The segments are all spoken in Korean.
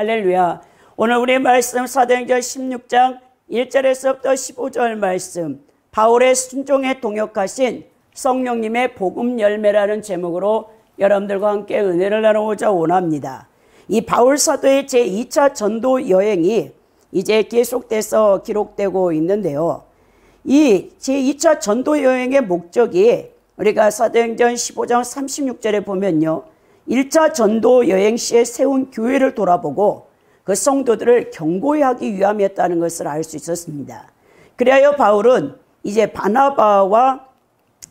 할렐루야. 오늘 우리 말씀 사도행전 16장 1절에서부터 15절 말씀, 바울의 순종에 동역하신 성령님의 복음 열매라는 제목으로 여러분들과 함께 은혜를 나누고자 원합니다. 이 바울 사도의 제2차 전도 여행이 이제 계속돼서 기록되고 있는데요. 이 제2차 전도 여행의 목적이 우리가 사도행전 15장 36절에 보면요, 1차 전도 여행 시에 세운 교회를 돌아보고 그 성도들을 경고하기 위함이었다는 것을 알 수 있었습니다. 그리하여 바울은 이제 바나바와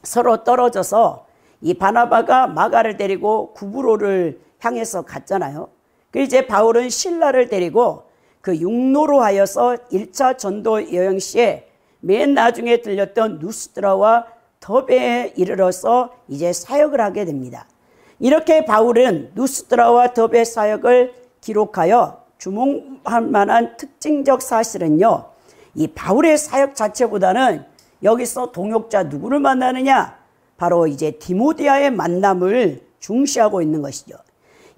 서로 떨어져서 이 바나바가 마가를 데리고 구브로를 향해서 갔잖아요. 그리고 이제 바울은 실라를 데리고 그 육로로 하여서 1차 전도 여행 시에 맨 나중에 들렸던 누스드라와 더베에 이르러서 이제 사역을 하게 됩니다. 이렇게 바울은 누스드라와 더베 사역을 기록하여 주목할 만한 특징적 사실은요, 이 바울의 사역 자체보다는 여기서 동역자 누구를 만나느냐, 바로 이제 디모데와의 만남을 중시하고 있는 것이죠.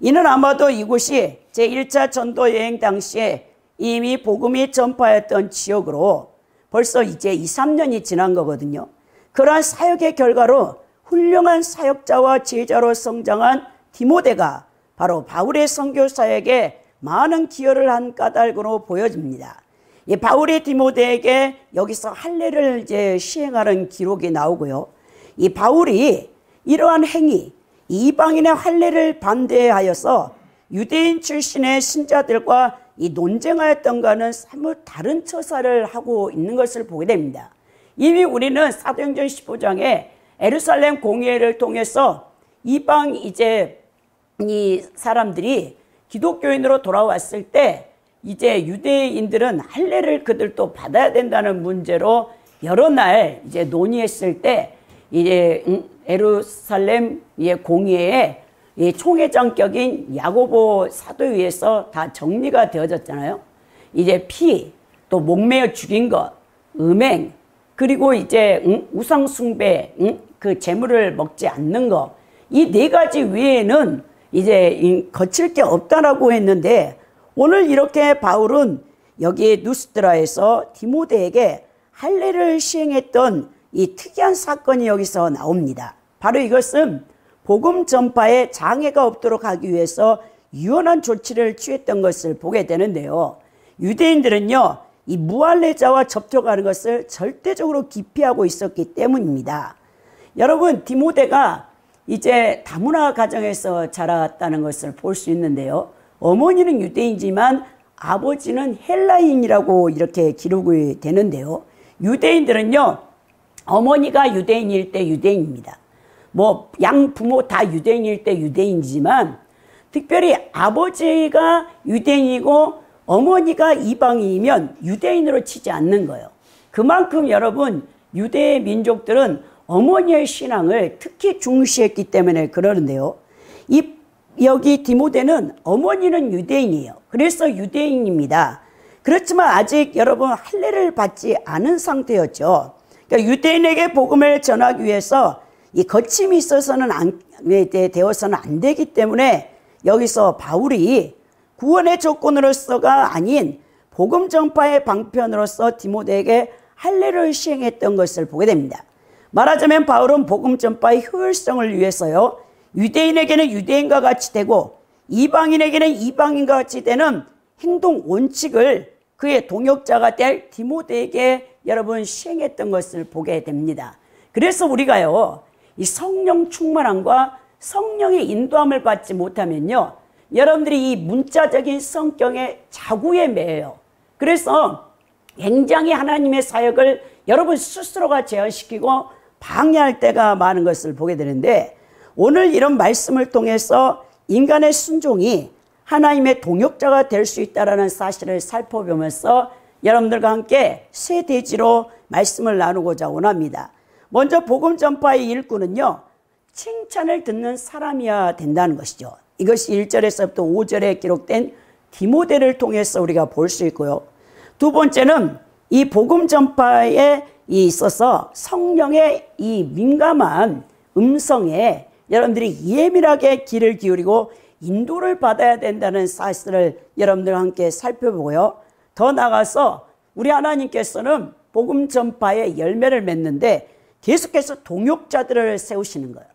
이는 아마도 이곳이 제1차 전도 여행 당시에 이미 복음이 전파했던 지역으로 벌써 이제 2, 3년이 지난 거거든요. 그러한 사역의 결과로 훌륭한 사역자와 제자로 성장한 디모데가 바로 바울의 선교 사역에 많은 기여를 한 까닭으로 보여집니다. 이 바울이 디모데에게 여기서 할례를 이제 시행하는 기록이 나오고요. 이 바울이 이러한 행위, 이방인의 할례를 반대하여서 유대인 출신의 신자들과 이 논쟁하였던가는 사뭇 다른 처사를 하고 있는 것을 보게 됩니다. 이미 우리는 사도행전 15장에 예루살렘 공회를 통해서 이방 이제 이 사람들이 기독교인으로 돌아왔을 때 이제 유대인들은 할례를 그들도 받아야 된다는 문제로 여러 날 이제 논의했을 때 이제 예루살렘 공회에 총회장격인 야고보 사도에 의해서 다 정리가 되어졌잖아요. 이제 피, 또 목매어 죽인 것, 음행, 그리고 이제 우상 숭배, 그 재물을 먹지 않는 것, 이 네 가지 외에는 이제 거칠 게 없다라고 했는데, 오늘 이렇게 바울은 여기 누스드라에서 디모데에게 할례를 시행했던 이 특이한 사건이 여기서 나옵니다. 바로 이것은 복음 전파에 장애가 없도록 하기 위해서 유연한 조치를 취했던 것을 보게 되는데요. 유대인들은요, 이 무할례자와 접촉하는 것을 절대적으로 기피하고 있었기 때문입니다. 여러분, 디모데가 이제 다문화 가정에서 자랐다는 것을 볼 수 있는데요. 어머니는 유대인이지만 아버지는 헬라인이라고 이렇게 기록이 되는데요. 유대인들은요, 어머니가 유대인일 때 유대인입니다. 뭐 양부모 다 유대인일 때 유대인이지만 특별히 아버지가 유대인이고 어머니가 이방인이면 유대인으로 치지 않는 거예요. 그만큼 여러분, 유대 민족들은 어머니의 신앙을 특히 중시했기 때문에 그러는데요. 여기 디모데는 어머니는 유대인이에요. 그래서 유대인입니다. 그렇지만 아직 여러분 할례를 받지 않은 상태였죠. 그러니까 유대인에게 복음을 전하기 위해서 이 거침이 있어서는 되어서는 안 되기 때문에 여기서 바울이 구원의 조건으로서가 아닌 복음 전파의 방편으로서 디모데에게 할례를 시행했던 것을 보게 됩니다. 말하자면 바울은 복음 전파의 효율성을 위해서요, 유대인에게는 유대인과 같이 되고 이방인에게는 이방인과 같이 되는 행동 원칙을 그의 동역자가 될 디모데에게 여러분 시행했던 것을 보게 됩니다. 그래서 우리가요, 이 성령 충만함과 성령의 인도함을 받지 못하면요, 여러분들이 이 문자적인 성경의 자구에 매여요. 그래서 굉장히 하나님의 사역을 여러분 스스로가 제한시키고 방해할 때가 많은 것을 보게 되는데, 오늘 이런 말씀을 통해서 인간의 순종이 하나님의 동역자가 될 수 있다는 사실을 살펴보면서 여러분들과 함께 세 대지로 말씀을 나누고자 원합니다. 먼저 복음 전파의 일꾼은요, 칭찬을 듣는 사람이어야 된다는 것이죠. 이것이 1절에서부터 5절에 기록된 디모데를 통해서 우리가 볼 수 있고요. 두 번째는 이 복음 전파에 있어서 성령의 이 민감한 음성에 여러분들이 예민하게 귀를 기울이고 인도를 받아야 된다는 사실을 여러분들과 함께 살펴보고요. 더 나아가서 우리 하나님께서는 복음 전파의 열매를 맺는데 계속해서 동역자들을 세우시는 거예요.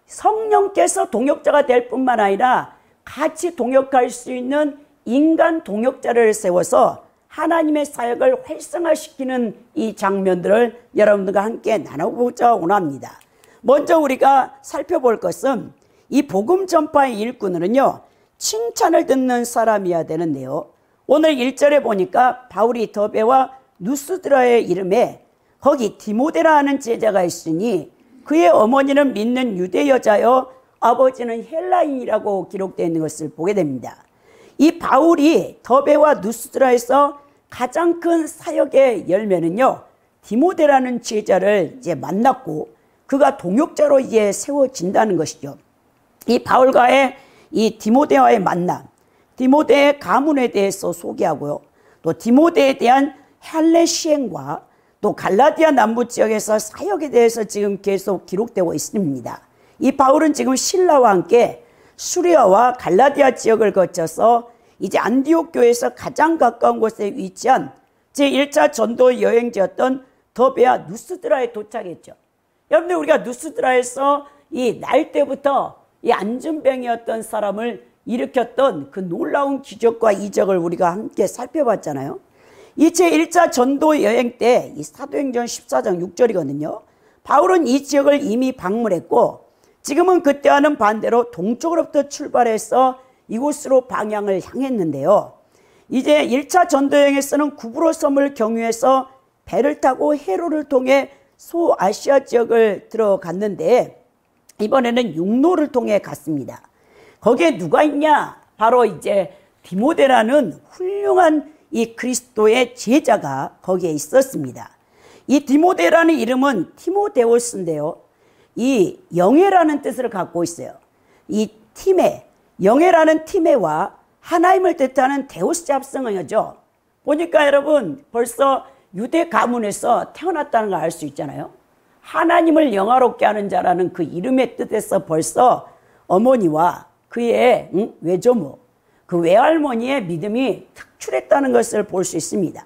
성령께서 동역자가 될 뿐만 아니라 같이 동역할 수 있는 인간 동역자를 세워서 하나님의 사역을 활성화시키는 이 장면들을 여러분들과 함께 나눠보자 원합니다. 먼저 우리가 살펴볼 것은 이 복음 전파의 일꾼으로는요, 칭찬을 듣는 사람이어야 되는데요. 오늘 1절에 보니까 바울이 더베와 누스드라의 이름에 거기 디모데라 하는 제자가 있으니 그의 어머니는 믿는 유대 여자여 아버지는 헬라인이라고 기록되어 있는 것을 보게 됩니다. 이 바울이 더베와 누스드라에서 가장 큰 사역의 열매는요, 디모데라는 제자를 이제 만났고 그가 동역자로 이제 세워진다는 것이죠. 이 바울과의 이 디모데와의 만남, 디모데의 가문에 대해서 소개하고요. 또 디모데에 대한 헬레 시행과 또 갈라디아 남부 지역에서 사역에 대해서 지금 계속 기록되고 있습니다. 이 바울은 지금 신라와 함께 수리아와 갈라디아 지역을 거쳐서 이제 안디옥 교회에서 가장 가까운 곳에 위치한 제1차 전도 여행지였던 더베와 누스드라에 도착했죠. 여러분들, 우리가 누스드라에서 이 날 때부터 이 안전병이었던 사람을 일으켰던 그 놀라운 기적과 이적을 우리가 함께 살펴봤잖아요. 이 제1차 전도 여행 때 이 사도행전 14장 6절이거든요. 바울은 이 지역을 이미 방문했고 지금은 그때와는 반대로 동쪽으로부터 출발해서 이곳으로 방향을 향했는데요. 이제 1차 전도 여행에서는 구브로 섬을 경유해서 배를 타고 헤로를 통해 소아시아 지역을 들어갔는데 이번에는 육로를 통해 갔습니다. 거기에 누가 있냐? 바로 이제 디모데라는 훌륭한 이 그리스도의 제자가 거기에 있었습니다. 이 디모데라는 이름은 티모데오스인데요. 이 영예라는 뜻을 갖고 있어요. 이 티메, 영예라는 티메와 하나님을 뜻하는 데우스 합성어죠. 보니까 여러분 벌써 유대 가문에서 태어났다는 걸 알 수 있잖아요. 하나님을 영화롭게 하는 자라는 그 이름의 뜻에서 벌써 어머니와 그의 외조모, 그 외할머니의 믿음이 특출했다는 것을 볼 수 있습니다.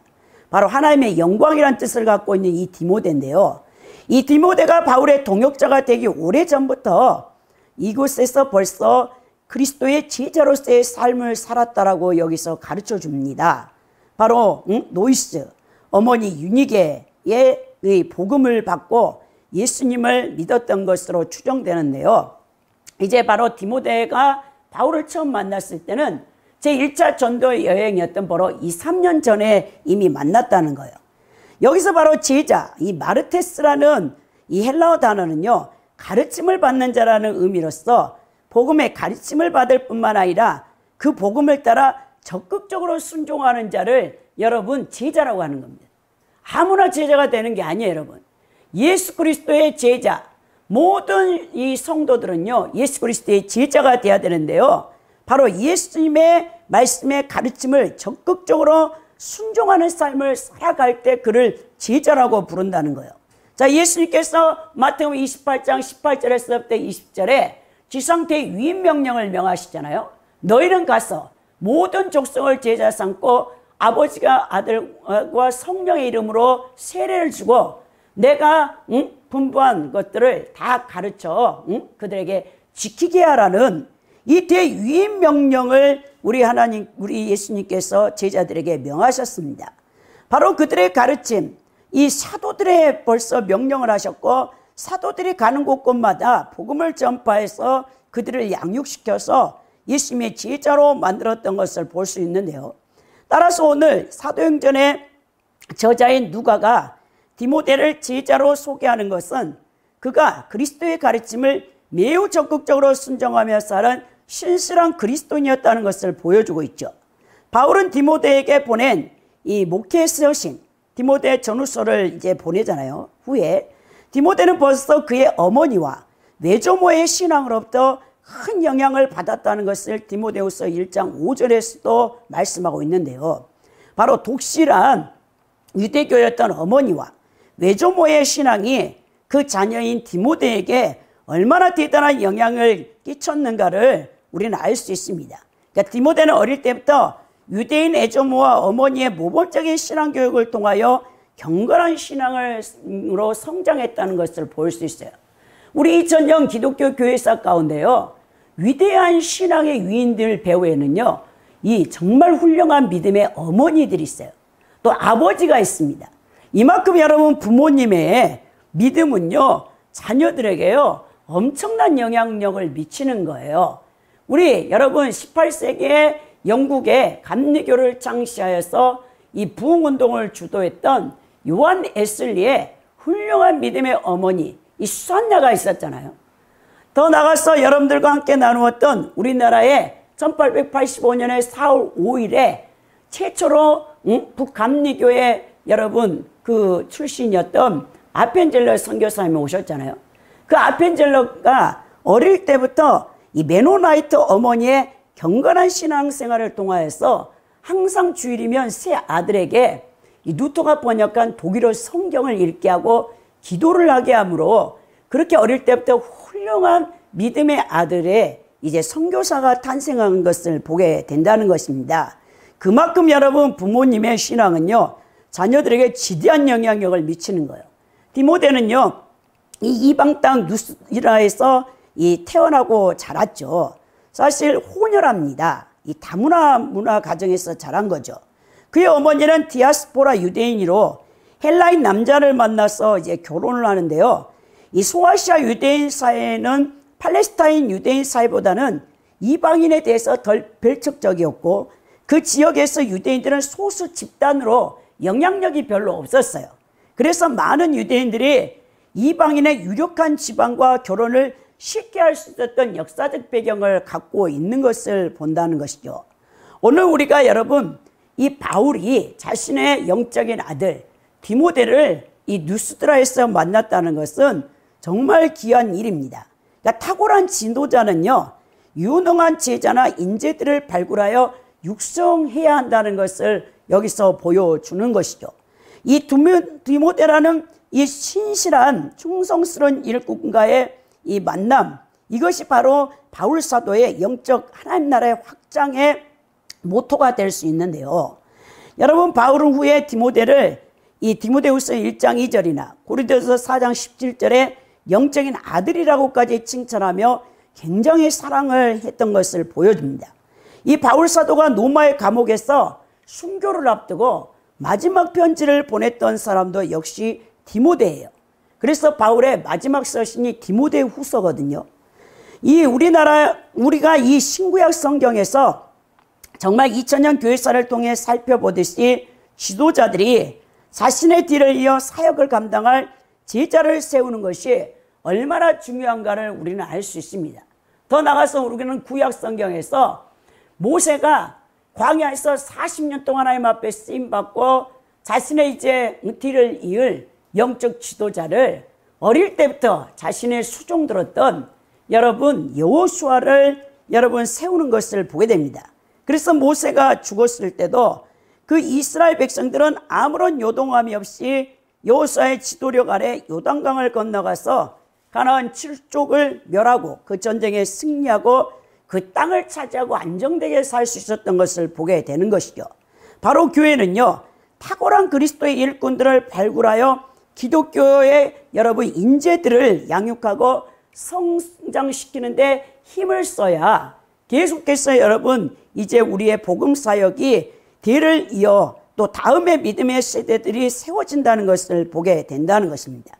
바로 하나님의 영광이라는 뜻을 갖고 있는 이 디모데인데요. 이 디모데가 바울의 동역자가 되기 오래전부터 이곳에서 벌써 그리스도의 제자로서의 삶을 살았다라고 여기서 가르쳐 줍니다. 바로 노이스, 어머니 유니게의 복음을 받고 예수님을 믿었던 것으로 추정되는데요. 이제 바로 디모데가 바울을 처음 만났을 때는 제1차 전도 여행이었던 바로 2, 3년 전에 이미 만났다는 거예요. 여기서 바로 제자, 이 마르테스라는 이 헬라어 단어는요, 가르침을 받는 자라는 의미로서 복음의 가르침을 받을 뿐만 아니라 그 복음을 따라 적극적으로 순종하는 자를 여러분 제자라고 하는 겁니다. 아무나 제자가 되는 게 아니에요, 여러분. 예수 그리스도의 제자, 모든 이 성도들은요, 예수 그리스도의 제자가 되어야 되는데요. 바로 예수님의 말씀의 가르침을 적극적으로 순종하는 삶을 살아갈 때 그를 제자라고 부른다는 거예요. 자, 예수님께서 마태복음 28장 18절에서부터 20절에 지상태의 위임 명령을 명하시잖아요. 너희는 가서 모든 족속을 제자 삼고 아버지가 아들과 성령의 이름으로 세례를 주고 내가 분부한 것들을 다 가르쳐 그들에게 지키게 하라는 이 대위임 명령을 우리 예수님께서 제자들에게 명하셨습니다. 바로 그들의 가르침, 이 사도들의 벌써 명령을 하셨고 사도들이 가는 곳곳마다 복음을 전파해서 그들을 양육시켜서 예수님의 제자로 만들었던 것을 볼 수 있는데요. 따라서 오늘 사도행전의 저자인 누가가 디모데를 제자로 소개하는 것은 그가 그리스도의 가르침을 매우 적극적으로 순종하며 살은 신실한 그리스도인이었다는 것을 보여주고 있죠. 바울은 디모데에게 보낸 이 목회 서신, 디모데 전후서를 이제 보내잖아요. 후에 디모데는 벌써 그의 어머니와 외조모의 신앙으로부터 큰 영향을 받았다는 것을 디모데후서 1장 5절에서도 말씀하고 있는데요. 바로 독실한 유대교였던 어머니와 외조모의 신앙이 그 자녀인 디모데에게 얼마나 대단한 영향을 끼쳤는가를 우리는 알 수 있습니다. 그러니까 디모데는 어릴 때부터 유대인 애조모와 어머니의 모범적인 신앙 교육을 통하여 경건한 신앙으로 성장했다는 것을 볼 수 있어요. 우리 2000년 기독교 교회사 가운데요, 위대한 신앙의 위인들 배후에는요, 이 정말 훌륭한 믿음의 어머니들이 있어요. 또 아버지가 있습니다. 이만큼 여러분 부모님의 믿음은요, 자녀들에게요, 엄청난 영향력을 미치는 거예요. 우리 여러분 18세기에 영국의 감리교를 창시하여서 이 부흥운동을 주도했던 요한 웨슬리의 훌륭한 믿음의 어머니, 이 수산나가 있었잖아요. 더 나가서 여러분들과 함께 나누었던 우리나라의 1885년에 4월 5일에 최초로 북감리교의 여러분 그 출신이었던 아펜젤러 선교사님이 오셨잖아요. 그 아펜젤러가 어릴 때부터 이 메노나이트 어머니의 경건한 신앙생활을 통하여서 항상 주일이면 세 아들에게 이 루터가 번역한 독일어 성경을 읽게 하고 기도를 하게 하므로 그렇게 어릴 때부터 훌륭한 믿음의 아들의 이제 선교사가 탄생한 것을 보게 된다는 것입니다. 그만큼 여러분 부모님의 신앙은요, 자녀들에게 지대한 영향력을 미치는 거예요. 디모데는요, 이 이방 땅 누스라에서 이 태어나고 자랐죠. 사실 혼혈합니다. 이 다문화 문화 가정에서 자란 거죠. 그의 어머니는 디아스포라 유대인으로 헬라인 남자를 만나서 이제 결혼을 하는데요. 이 소아시아 유대인 사회는 팔레스타인 유대인 사회보다는 이방인에 대해서 덜 배척적이었고 그 지역에서 유대인들은 소수 집단으로 영향력이 별로 없었어요. 그래서 많은 유대인들이 이방인의 유력한 지방과 결혼을 쉽게 할 수 있었던 역사적 배경을 갖고 있는 것을 본다는 것이죠. 오늘 우리가 여러분 이 바울이 자신의 영적인 아들 디모데를 이 누스드라에서 만났다는 것은 정말 귀한 일입니다. 그러니까 탁월한 지도자는요, 유능한 제자나 인재들을 발굴하여 육성해야 한다는 것을 여기서 보여주는 것이죠. 이 디모데라는 이 신실한 충성스러운 일꾼과의 이 만남, 이것이 바로 바울 사도의 영적 하나님 나라의 확장의 모토가 될 수 있는데요. 여러분 바울은 후에 디모데를 이 디모데후서 1장 2절이나 고린도서 4장 17절에 영적인 아들이라고까지 칭찬하며 굉장히 사랑을 했던 것을 보여줍니다. 이 바울 사도가 로마의 감옥에서 순교를 앞두고 마지막 편지를 보냈던 사람도 역시 디모데예요. 그래서 바울의 마지막 서신이 디모데 후서거든요. 우리가 이 신구약 성경에서 정말 2000년 교회사를 통해 살펴보듯이 지도자들이 자신의 뒤를 이어 사역을 감당할 제자를 세우는 것이 얼마나 중요한가를 우리는 알 수 있습니다. 더 나아가서 우리는 구약 성경에서 모세가 광야에서 40년 동안 하나님 앞에 쓰임받고 자신의 이제 뒤를 이을 영적 지도자를 어릴 때부터 자신의 수종 들었던 여러분 여호수아를 여러분 세우는 것을 보게 됩니다. 그래서 모세가 죽었을 때도 그 이스라엘 백성들은 아무런 요동함이 없이 여호수아의 지도력 아래 요단강을 건너가서 가나안 7족을 멸하고 그 전쟁에 승리하고 그 땅을 차지하고 안정되게 살 수 있었던 것을 보게 되는 것이죠. 바로 교회는요, 탁월한 그리스도의 일꾼들을 발굴하여 기독교의 여러분 인재들을 양육하고 성장시키는데 힘을 써야 계속해서 여러분 이제 우리의 복음 사역이 뒤를 이어 또 다음의 믿음의 세대들이 세워진다는 것을 보게 된다는 것입니다.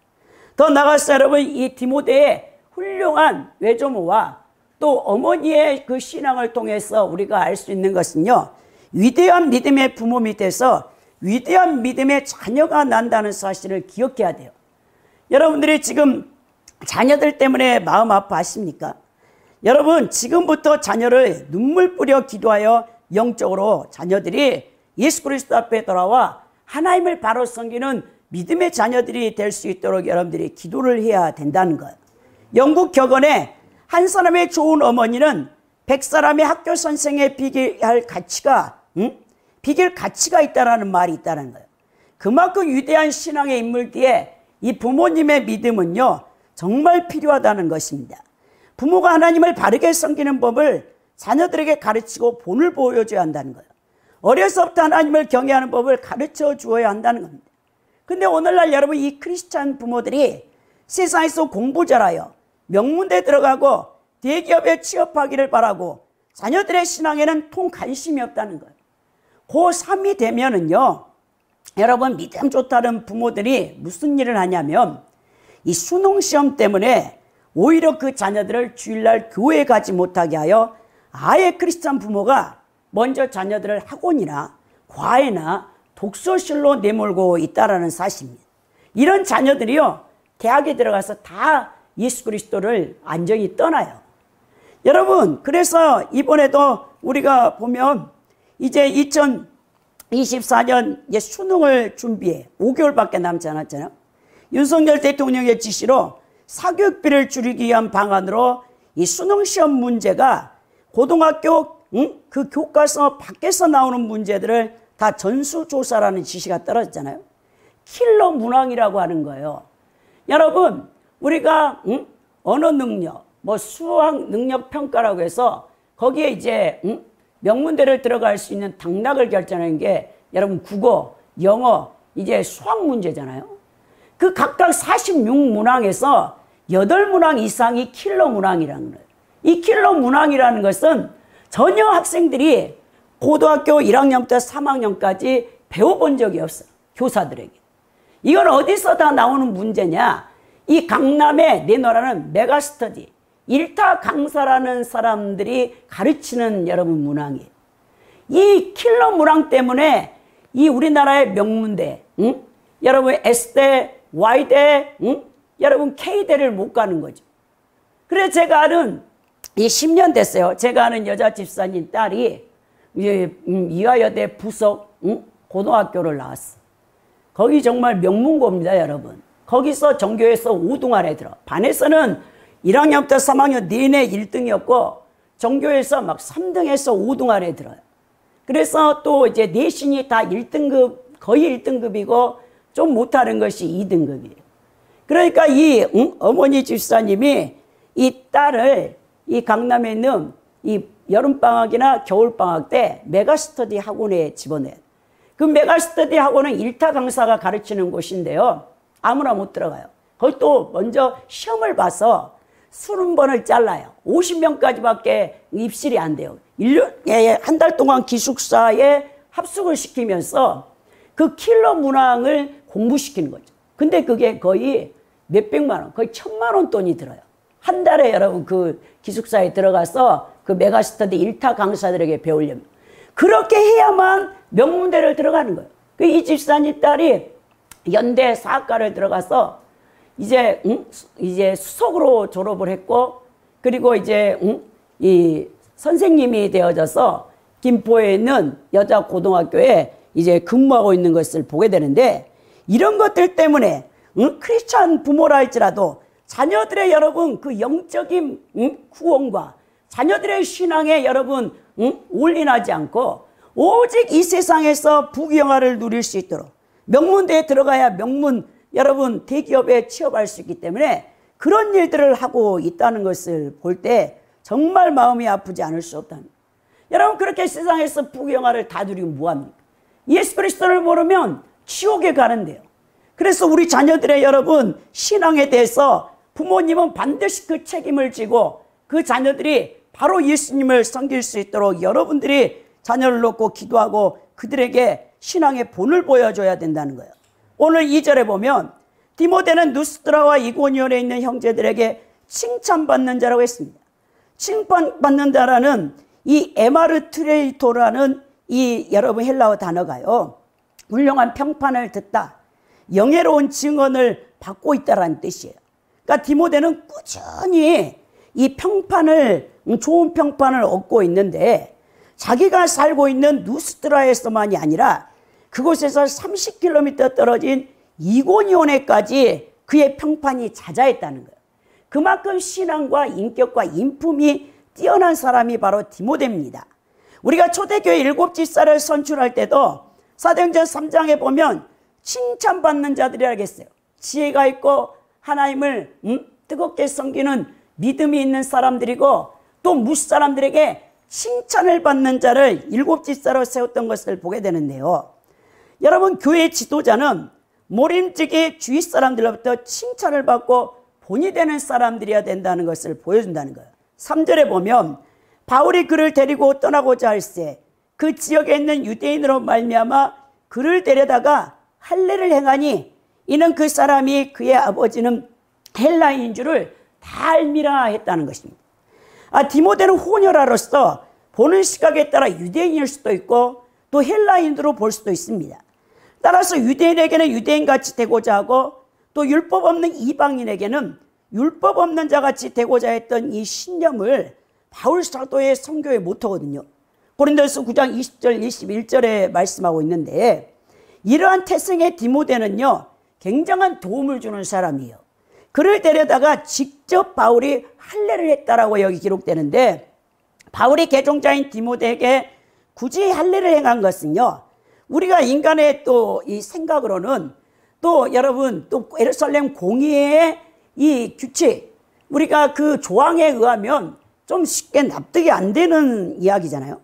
더 나아가서 여러분 이 디모데의 훌륭한 외조모와 또 어머니의 그 신앙을 통해서 우리가 알 수 있는 것은요, 위대한 믿음의 부모 밑에서 위대한 믿음의 자녀가 난다는 사실을 기억해야 돼요. 여러분들이 지금 자녀들 때문에 마음 아파하십니까? 여러분 지금부터 자녀를 눈물 뿌려 기도하여 영적으로 자녀들이 예수 그리스도 앞에 돌아와 하나님을 바로 섬기는 믿음의 자녀들이 될 수 있도록 여러분들이 기도를 해야 된다는 거예요. 영국 격언에 한 사람의 좋은 어머니는 100사람의 학교 선생에 비교할 가치가 있다라는 말이 있다는 거예요. 그만큼 위대한 신앙의 인물 뒤에 이 부모님의 믿음은요 정말 필요하다는 것입니다. 부모가 하나님을 바르게 섬기는 법을 자녀들에게 가르치고 본을 보여줘야 한다는 거예요. 어려서부터 하나님을 경외하는 법을 가르쳐 주어야 한다는 겁니다. 근데 오늘날 여러분, 이 크리스찬 부모들이 세상에서 공부 잘하여 명문대에 들어가고 대기업에 취업하기를 바라고 자녀들의 신앙에는 통 관심이 없다는 거예요. 고3이 되면은요, 여러분, 믿음 좋다는 부모들이 무슨 일을 하냐면 이 수능시험 때문에 오히려 그 자녀들을 주일날 교회에 가지 못하게 하여 아예 크리스찬 부모가 먼저 자녀들을 학원이나 과외나 독서실로 내몰고 있다라는 사실입니다. 이런 자녀들이요, 대학에 들어가서 다 예수 그리스도를 완전히 떠나요. 여러분, 그래서 이번에도 우리가 보면 이제 2024년 이제 수능을 준비해 5개월밖에 남지 않았잖아요. 윤석열 대통령의 지시로 사교육비를 줄이기 위한 방안으로 이 수능시험 문제가 고등학교 그 교과서 밖에서 나오는 문제들을 다 전수조사라는 지시가 떨어졌잖아요. 킬러 문항이라고 하는 거예요. 여러분, 우리가 언어 능력, 뭐 수학 능력 평가라고 해서 거기에 이제 명문대를 들어갈 수 있는 당락을 결정하는 게 여러분 국어, 영어, 이제 수학 문제잖아요. 그 각각 46문항에서 8문항 이상이 킬러 문항이라는 거예요. 이 킬러 문항이라는 것은 전혀 학생들이 고등학교 1학년부터 3학년까지 배워본 적이 없어요. 교사들에게. 이건 어디서 다 나오는 문제냐? 이 강남에 내놓으라는 메가스터디, 일타 강사라는 사람들이 가르치는 여러분 문항이에요. 이 킬러 문항 때문에 이 우리나라의 명문대, 여러분 S대, Y대, 여러분 K대를 못 가는 거죠. 그래서 제가 아는 이 10년 됐어요. 제가 아는 여자 집사님 딸이 이화여대 부속 고등학교를 나왔어. 거기 정말 명문고입니다, 여러분. 거기서 전교에서 5등 안에 들어. 반에서는 1학년부터 3학년 내내 1등이었고 전교에서 막 3등에서 5등 안에 들어요. 그래서 또 이제 내신이 다 1등급, 거의 1등급이고 좀 못하는 것이 2등급이에요. 그러니까 이 어머니 집사님이 이 딸을 이 강남에 있는 이 여름방학이나 겨울방학 때 메가스터디 학원에 집어넣어요. 그 메가스터디 학원은 일타 강사가 가르치는 곳인데요. 아무나 못 들어가요. 거기 또 먼저 시험을 봐서 20번을 잘라요. 50명까지밖에 입실이 안 돼요. 1년에 한 달 동안 기숙사에 합숙을 시키면서 그 킬러 문항을 공부시키는 거죠. 근데 그게 거의 몇백만 원, 거의 1,000만 원 돈이 들어요. 한 달에 여러분 그 기숙사에 들어가서 그 메가스터디 일타 강사들에게 배우려면. 그렇게 해야만 명문대를 들어가는 거예요. 이 집사님 딸이 연대 사학과를 들어가서 이제 수석으로 졸업을 했고, 그리고 이제 이 선생님이 되어져서 김포에 있는 여자 고등학교에 이제 근무하고 있는 것을 보게 되는데, 이런 것들 때문에 크리스찬 부모라 할지라도 자녀들의 여러분 그 영적인 구원과 자녀들의 신앙에 여러분 올인하지 않고 오직 이 세상에서 부귀영화를 누릴 수 있도록 명문대에 들어가야 명문 여러분 대기업에 취업할 수 있기 때문에 그런 일들을 하고 있다는 것을 볼 때 정말 마음이 아프지 않을 수 없다는 거예요. 여러분, 그렇게 세상에서 부귀영화를 다 누리면 뭐합니까? 예수 그리스도를 모르면 지옥에 가는데요. 그래서 우리 자녀들의 여러분 신앙에 대해서 부모님은 반드시 그 책임을 지고 그 자녀들이 바로 예수님을 섬길 수 있도록 여러분들이 자녀를 놓고 기도하고 그들에게 신앙의 본을 보여줘야 된다는 거예요. 오늘 2절에 보면 디모데는 누스드라와 이고니온에 있는 형제들에게 칭찬받는 자라고 했습니다. 칭찬받는 자라는 이 에마르트레이토라는 이 여러분 헬라어 단어가요, 훌륭한 평판을 듣다, 영예로운 증언을 받고 있다라는 뜻이에요. 그러니까 디모데는 꾸준히 이 평판을, 좋은 평판을 얻고 있는데 자기가 살고 있는 누스드라에서만이 아니라 그곳에서 30km 떨어진 이고니온에까지 그의 평판이 자자했다는 거예요. 그만큼 신앙과 인격과 인품이 뛰어난 사람이 바로 디모데입니다. 우리가 초대교회 7집사를 선출할 때도 사도행전 3장에 보면 칭찬받는 자들이라고 했어요. 지혜가 있고 하나님을 뜨겁게 섬기는 믿음이 있는 사람들이고 또 무사람들에게 칭찬을 받는 자를 7 집사로 세웠던 것을 보게 되는데요. 여러분, 교회 지도자는 모림지기 주위 사람들로부터 칭찬을 받고 본이 되는 사람들이어야 된다는 것을 보여준다는 거예요. 3절에 보면 바울이 그를 데리고 떠나고자 할새 그 지역에 있는 유대인으로 말미암아 그를 데려다가 할례를 행하니 이는 그 사람이 그의 아버지는 헬라인인 줄을 다 알미라 했다는 것입니다. 디모데는 호녀라로서 보는 시각에 따라 유대인일 수도 있고 또 헬라인으로 볼 수도 있습니다. 따라서 유대인에게는 유대인같이 되고자 하고 또 율법 없는 이방인에게는 율법 없는 자같이 되고자 했던 이 신념을 바울 사도의 선교의 모토거든요. 고린도서 9장 20절 21절에 말씀하고 있는데, 이러한 태생의 디모데는요 굉장한 도움을 주는 사람이에요. 그를 데려다가 직접 바울이 할례를 했다라고 여기 기록되는데, 바울이 개종자인 디모데에게 굳이 할례를 행한 것은요, 우리가 인간의 또 이 생각으로는 또 여러분 또 예루살렘 공의의 이 규칙, 우리가 그 조항에 의하면 좀 쉽게 납득이 안 되는 이야기잖아요.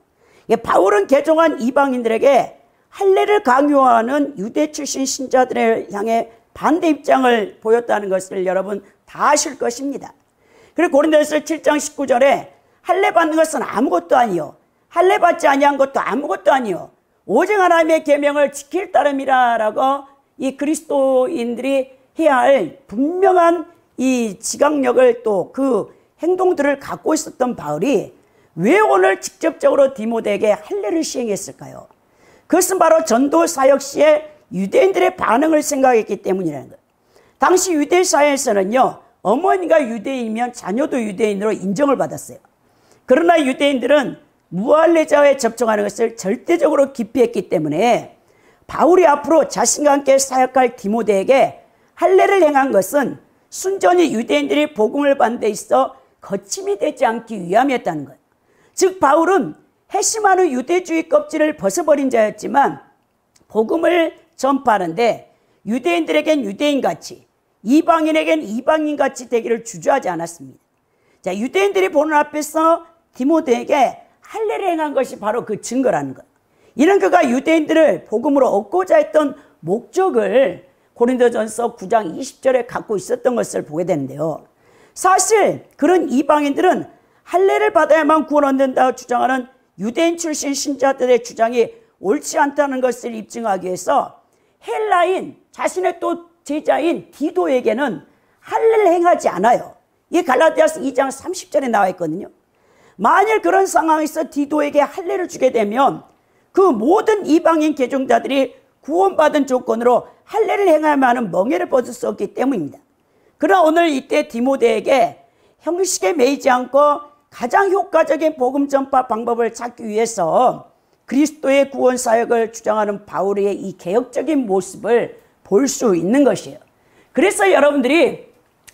바울은 개종한 이방인들에게 할례를 강요하는 유대 출신 신자들을 향해 반대 입장을 보였다는 것을 여러분 다 아실 것입니다. 그리고 고린도서 7장 19절에 할례 받는 것은 아무것도 아니요 할례 받지 아니한 것도 아무것도 아니요 오직 하나님의 계명을 지킬 따름이라라고 이 그리스도인들이 해야 할 분명한 이 지각력을 또 그 행동들을 갖고 있었던 바울이 왜 오늘 직접적으로 디모데에게 할례를 시행했을까요? 그것은 바로 전도 사역 시에 유대인들의 반응을 생각했기 때문이라는 거예요. 당시 유대 사회에서는요, 어머니가 유대인이면 자녀도 유대인으로 인정을 받았어요. 그러나 유대인들은 무할례자에 접촉하는 것을 절대적으로 기피했기 때문에 바울이 앞으로 자신과 함께 사역할 디모데에게 할례를 행한 것은 순전히 유대인들이 복음을 받는 데 있어 거침이 되지 않기 위함이었다는 거예요. 즉 바울은 회심하는 유대주의 껍질을 벗어버린 자였지만 복음을 전파하는데 유대인들에겐 유대인같이 이방인에겐 이방인같이 되기를 주저하지 않았습니다. 자, 유대인들이 보는 앞에서 디모데에게 할례를 행한 것이 바로 그 증거라는 거예요. 이는 그가 유대인들을 복음으로 얻고자 했던 목적을 고린도전서 9장 20절에 갖고 있었던 것을 보게 되는데요. 사실 그런 이방인들은 할례를 받아야만 구원 얻는다고 주장하는 유대인 출신 신자들의 주장이 옳지 않다는 것을 입증하기 위해서 헬라인 자신의 또 제자인 디도에게는 할례를 행하지 않아요. 이게 갈라디아서 2장 30절에 나와 있거든요. 만일 그런 상황에서 디도에게 할례를 주게 되면 그 모든 이방인 개종자들이 구원받은 조건으로 할례를 행하야만 하는 멍에를 벗을 수 없기 때문입니다. 그러나 오늘 이때 디모데에게 형식에 매이지 않고 가장 효과적인 복음 전파 방법을 찾기 위해서 그리스도의 구원 사역을 주장하는 바울의 이 개혁적인 모습을 볼 수 있는 것이에요. 그래서 여러분들이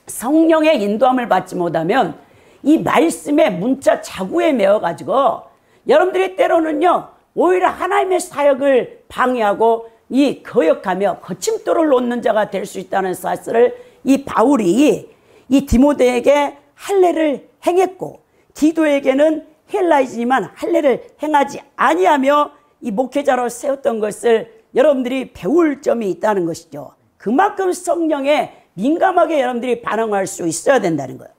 성령의 인도함을 받지 못하면 이 말씀의 문자 자구에 매어가지고 여러분들이 때로는요 오히려 하나님의 사역을 방해하고 이 거역하며 거침돌을 놓는 자가 될 수 있다는 사실을 이 바울이 이 디모데에게 할례를 행했고 디도에게는 헬라이지만 할례를 행하지 아니하며 이 목회자로 세웠던 것을 여러분들이 배울 점이 있다는 것이죠. 그만큼 성령에 민감하게 여러분들이 반응할 수 있어야 된다는 거예요.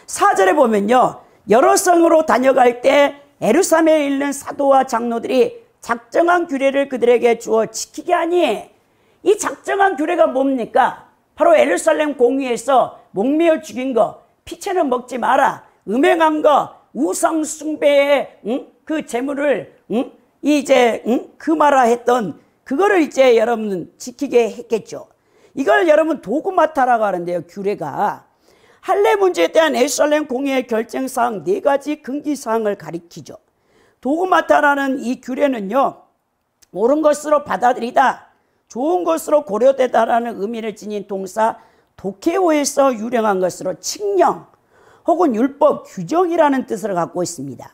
4절에 보면요, 여러 성으로 다녀갈 때 예루살렘에 있는 사도와 장로들이 작정한 규례를 그들에게 주어 지키게 하니, 이 작정한 규례가 뭡니까? 바로 예루살렘 공의에서 목매어 죽인 거, 피채는 먹지 마라, 음행한 거, 우상 숭배의 그 재물을 금하라 했던 그거를 이제 여러분 지키게 했겠죠. 이걸 여러분 도구마타라고 하는데요. 규례가 할례 문제에 대한 예루살렘 공의의 결정사항 4가지 금기사항을 가리키죠. 도구마타라는 이 규례는요, 옳은 것으로 받아들이다, 좋은 것으로 고려되다라는 의미를 지닌 동사 도케오에서 유령한 것으로 칙령 혹은 율법, 규정이라는 뜻을 갖고 있습니다.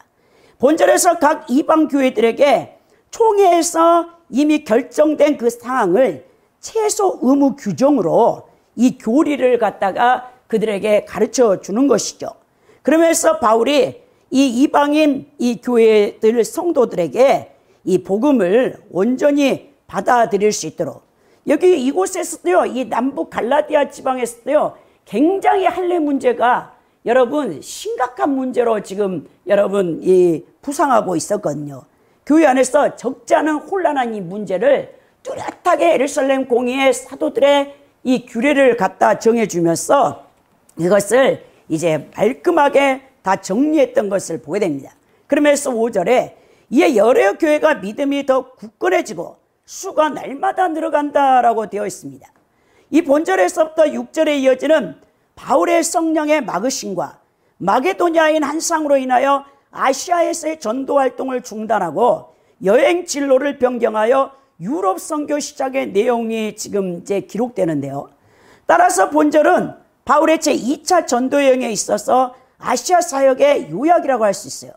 본절에서 각 이방 교회들에게 총회에서 이미 결정된 그 사항을 최소 의무 규정으로 이 교리를 갖다가 그들에게 가르쳐 주는 것이죠. 그러면서 바울이 이 이방인 이 교회들 성도들에게 이 복음을 온전히 받아들일 수 있도록, 여기 이곳에서도요, 이 남부 갈라디아 지방에서도요, 굉장히 할례 문제가 여러분 심각한 문제로 지금 여러분 이 부상하고 있었거든요. 교회 안에서 적지 않은 혼란한 이 문제를 뚜렷하게 예루살렘 공의의 사도들의 이 규례를 갖다 정해주면서 이것을 이제 말끔하게 다 정리했던 것을 보게 됩니다. 그러면서 5절에 이에 여러 교회가 믿음이 더 굳건해지고 수가 날마다 늘어간다라고 되어 있습니다. 이 본절에서부터 6절에 이어지는 바울의 성령의 막으심과 마게도냐인 한 상으로 인하여 아시아에서의 전도 활동을 중단하고 여행 진로를 변경하여 유럽 선교 시작의 내용이 지금 이제 기록되는데요. 따라서 본절은 바울의 제2차 전도 여행에 있어서 아시아 사역의 요약이라고 할 수 있어요.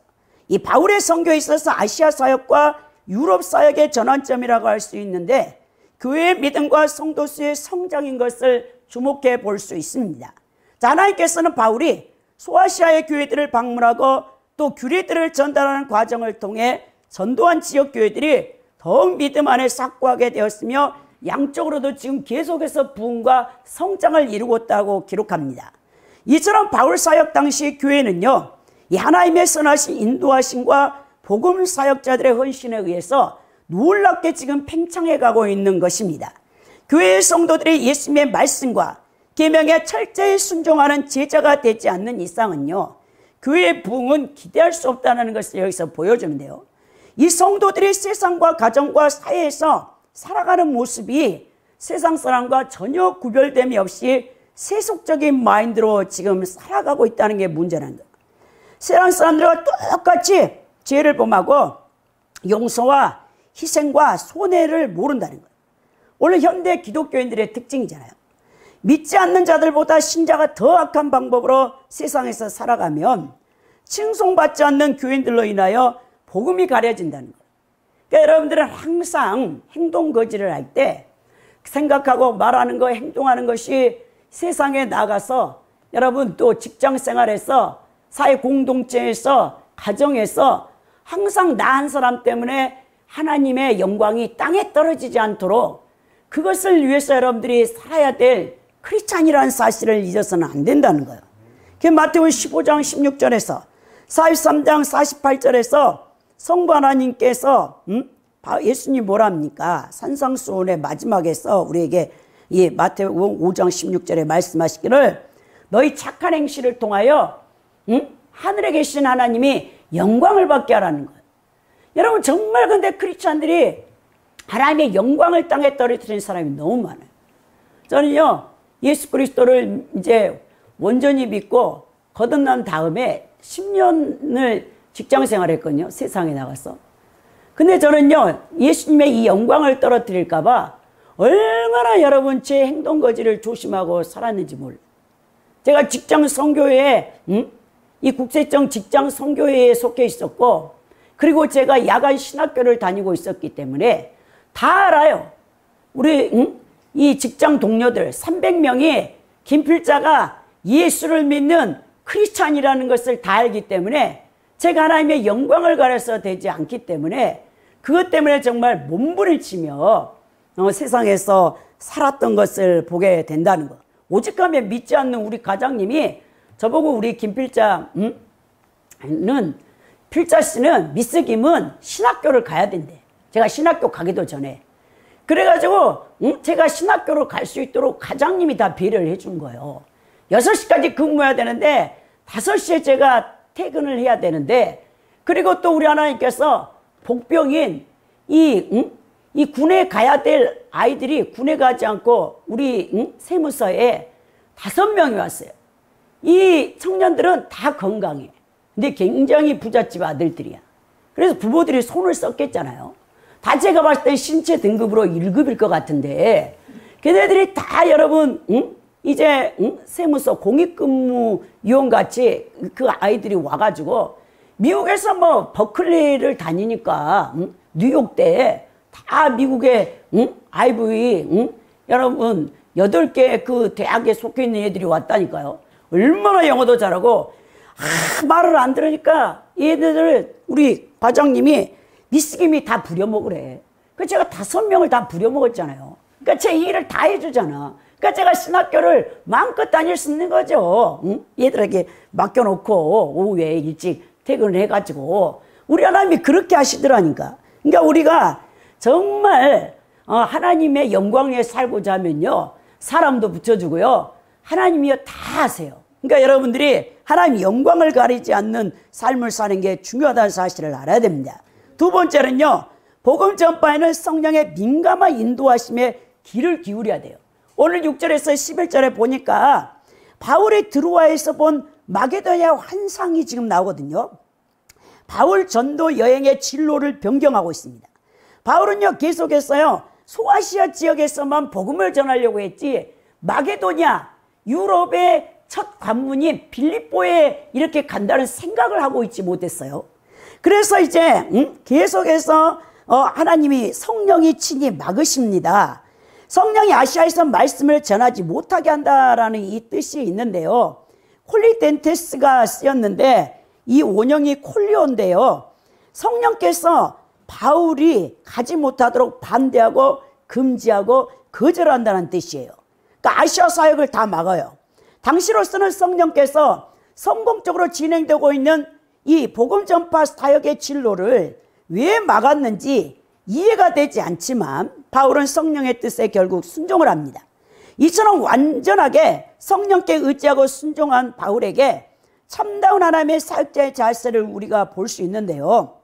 이 바울의 선교에 있어서 아시아 사역과 유럽 사역의 전환점이라고 할 수 있는데, 교회의 믿음과 성도 수의 성장인 것을 주목해 볼 수 있습니다. 자, 하나님께서는 바울이 소아시아의 교회들을 방문하고 또 규례들을 전달하는 과정을 통해 전도한 지역 교회들이 더욱 믿음 안에 확고하게 되었으며 양쪽으로도 지금 계속해서 부흥과 성장을 이루고 있다고 기록합니다. 이처럼 바울 사역 당시 교회는요, 이 하나님의 선하신 인도하심과 복음 사역자들의 헌신에 의해서 놀랍게 지금 팽창해 가고 있는 것입니다. 교회의 성도들이 예수님의 말씀과 계명에 철저히 순종하는 제자가 되지 않는 이상은요, 교회의 부흥은 기대할 수 없다는 것을 여기서 보여주는데요. 이 성도들이 세상과 가정과 사회에서 살아가는 모습이 세상 사람과 전혀 구별됨이 없이 세속적인 마인드로 지금 살아가고 있다는 게 문제라는 거예요. 세상 사람들과 똑같이 죄를 범하고 용서와 희생과 손해를 모른다는 거예요. 오늘 현대 기독교인들의 특징이잖아요. 믿지 않는 자들보다 신자가 더 악한 방법으로 세상에서 살아가면 칭송받지 않는 교인들로 인하여 복음이 가려진다는 거예요. 그러니까 여러분들은 항상 행동 거지를 할 때 생각하고 말하는 거, 행동하는 것이 세상에 나가서 여러분 또 직장 생활에서 사회 공동체에서 가정에서 항상 나 한 사람 때문에 하나님의 영광이 땅에 떨어지지 않도록 그것을 위해서 여러분들이 살아야 될 크리스찬이라는 사실을 잊어서는 안 된다는 거예요. 그 마태복음 15장 16절에서 43장 48절에서 성부 하나님께서 예수님 뭐라 합니까? 산상수훈의 마지막에서 우리에게 이 마태복음 5장 16절에 말씀하시기를 너희 착한 행실을 통하여 하늘에 계신 하나님이 영광을 받게 하라는 거예요. 여러분 정말 근데 크리스찬들이 하나님의 영광을 땅에 떨어뜨리는 사람이 너무 많아요. 저는요 예수 그리스도를 이제 온전히 믿고 거듭난 다음에 10년을 직장 생활했거든요. 세상에 나가서. 근데 저는요 예수님의 이 영광을 떨어뜨릴까 봐 얼마나 여러분 제 행동 거지를 조심하고 살았는지 몰라요. 제가 직장 선교회에 이 국세청 직장 선교회에 속해 있었고, 그리고 제가 야간 신학교를 다니고 있었기 때문에 다 알아요. 우리 이 직장 동료들 300명이 김필자가 예수를 믿는 크리스찬이라는 것을 다 알기 때문에 제가 하나님의 영광을 가려서 되지 않기 때문에 그것 때문에 정말 몸부림치며 세상에서 살았던 것을 보게 된다는 것. 오직하면 믿지 않는 우리 가장님이 저보고 우리 김필자는 필자 씨는 미스김은 신학교를 가야 된대. 제가 신학교 가기도 전에. 그래가지고 제가 신학교를 갈 수 있도록 가장님이 다 배려를 해준 거예요. 6시까지 근무해야 되는데 5시에 제가 퇴근을 해야 되는데, 그리고 또 우리 하나님께서 복병인 이 군에 가야 될 아이들이 군에 가지 않고 우리 세무서에 5명이 왔어요. 이 청년들은 다 건강해. 근데 굉장히 부잣집 아들들이야. 그래서 부모들이 손을 썼겠잖아요. 다 제가 봤을 때 신체 등급으로 1급일 것 같은데 걔네들이 다 여러분 이제 세무서 공익근무요원같이 그 아이들이 와가지고 미국에서 뭐 버클리를 다니니까 뉴욕대 다 미국의 아이브이 여러분 8개 그 대학에 속해 있는 애들이 왔다니까요. 얼마나 영어도 잘하고 말을 안 들으니까 얘네들을 우리 과장님이 미스김이 다 부려먹으래. 그 제가 5명을 다 부려먹었잖아요. 그러니까 제 일을 다 해주잖아. 그러니까 제가 신학교를 마음껏 다닐 수 있는 거죠. 응? 얘들에게 맡겨놓고 오후에 일찍 퇴근을 해가지고 우리 하나님이 그렇게 하시더라니까. 그러니까 우리가 정말 하나님의 영광 위에 살고자 하면요, 사람도 붙여주고요, 하나님이요 다 하세요. 그러니까 여러분들이 하나님 영광을 가리지 않는 삶을 사는 게 중요하다는 사실을 알아야 됩니다. 두 번째는요, 복음 전파에는 성령의 민감한 인도하심에 귀를 기울여야 돼요. 오늘 6절에서 11절에 보니까 바울이 드로아에서 본 마게도냐 환상이 지금 나오거든요. 바울 전도 여행의 진로를 변경하고 있습니다. 바울은요, 계속해서요, 소아시아 지역에서만 복음을 전하려고 했지, 마게도냐, 유럽의 첫 관문인 빌립보에 이렇게 간다는 생각을 하고 있지 못했어요. 그래서 이제 계속해서 하나님이 성령이 친히 막으십니다. 성령이 아시아에서 말씀을 전하지 못하게 한다라는 이 뜻이 있는데요, 콜리덴테스가 쓰였는데 이 원형이 콜리오인데요, 성령께서 바울이 가지 못하도록 반대하고 금지하고 거절한다는 뜻이에요. 그러니까 아시아 사역을 다 막아요. 당시로서는 성령께서 성공적으로 진행되고 있는 이 복음 전파 사역의 진로를 왜 막았는지 이해가 되지 않지만 바울은 성령의 뜻에 결국 순종을 합니다. 이처럼 완전하게 성령께 의지하고 순종한 바울에게 참다운 하나님의 사역자의 자세를 우리가 볼 수 있는데요,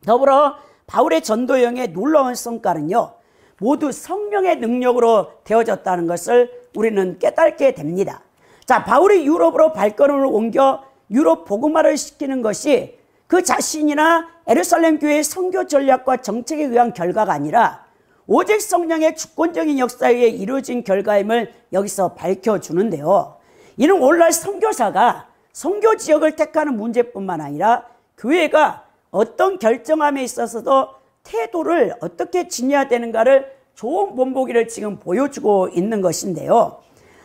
더불어 바울의 전도 여행의 놀라운 성과는요, 모두 성령의 능력으로 되어졌다는 것을 우리는 깨닫게 됩니다. 자, 바울이 유럽으로 발걸음을 옮겨 유럽 복음화를 시키는 것이 그 자신이나 예루살렘 교회의 선교 전략과 정책에 의한 결과가 아니라 오직 성령의 주권적인 역사에 의해 이루어진 결과임을 여기서 밝혀주는데요, 이는 오늘날 선교사가 선교 지역을 택하는 문제뿐만 아니라 교회가 어떤 결정함에 있어서도 태도를 어떻게 지녀야 되는가를 좋은 본보기를 지금 보여주고 있는 것인데요.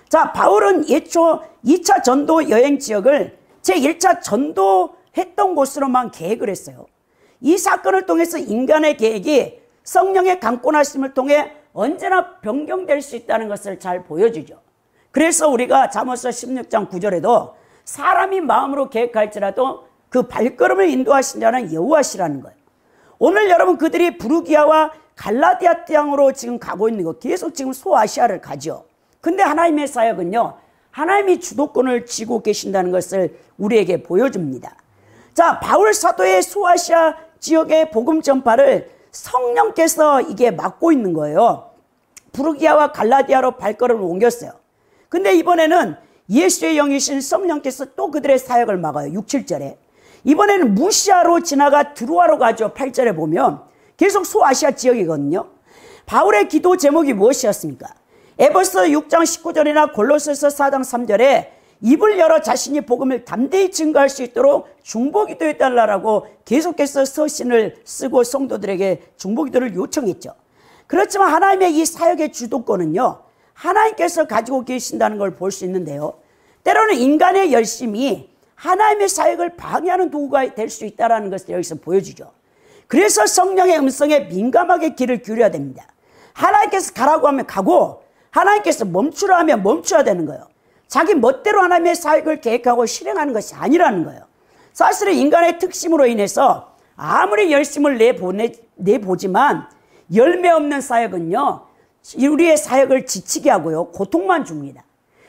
자, 바울은 예초 2차 전도 여행 지역을 제1차 전도했던 곳으로만 계획을 했어요. 이 사건을 통해서 인간의 계획이 성령의 강권하심을 통해 언제나 변경될 수 있다는 것을 잘 보여주죠. 그래서 우리가 잠언서 16장 9절에도 사람이 마음으로 계획할지라도 그 발걸음을 인도하신 자는 여호와시라는 거예요. 오늘 여러분, 그들이 부르기아와 갈라디아 땅으로 지금 가고 있는 거, 계속 지금 소아시아를 가죠. 근데 하나님의 사역은요, 하나님이 주도권을 쥐고 계신다는 것을 우리에게 보여줍니다. 자, 바울 사도의 소아시아 지역의 복음 전파를 성령께서 이게 막고 있는 거예요. 부르기아와 갈라디아로 발걸음을 옮겼어요. 근데 이번에는 예수의 영이신 성령께서 또 그들의 사역을 막아요. 6, 7절에. 이번에는 무시아로 지나가 드로아로 가죠. 8절에 보면 계속 소아시아 지역이거든요. 바울의 기도 제목이 무엇이었습니까? 에베소 6장 19절이나 골로새서 4장 3절에 입을 열어 자신이 복음을 담대히 증거할 수 있도록 중보기도해 달라고 계속해서 서신을 쓰고 성도들에게 중보기도를 요청했죠. 그렇지만 하나님의 이 사역의 주도권은요, 하나님께서 가지고 계신다는 걸 볼 수 있는데요, 때로는 인간의 열심이 하나님의 사역을 방해하는 도구가 될 수 있다는 것을 여기서 보여주죠. 그래서 성령의 음성에 민감하게 귀를 기울여야 됩니다. 하나님께서 가라고 하면 가고, 하나님께서 멈추라 하면 멈춰야 되는 거예요. 자기 멋대로 하나님의 사역을 계획하고 실행하는 것이 아니라는 거예요. 사실은 인간의 특심으로 인해서 아무리 열심을 내보지만 열매 없는 사역은요, 우리의 사역을 지치게 하고요, 고통만 줍니다.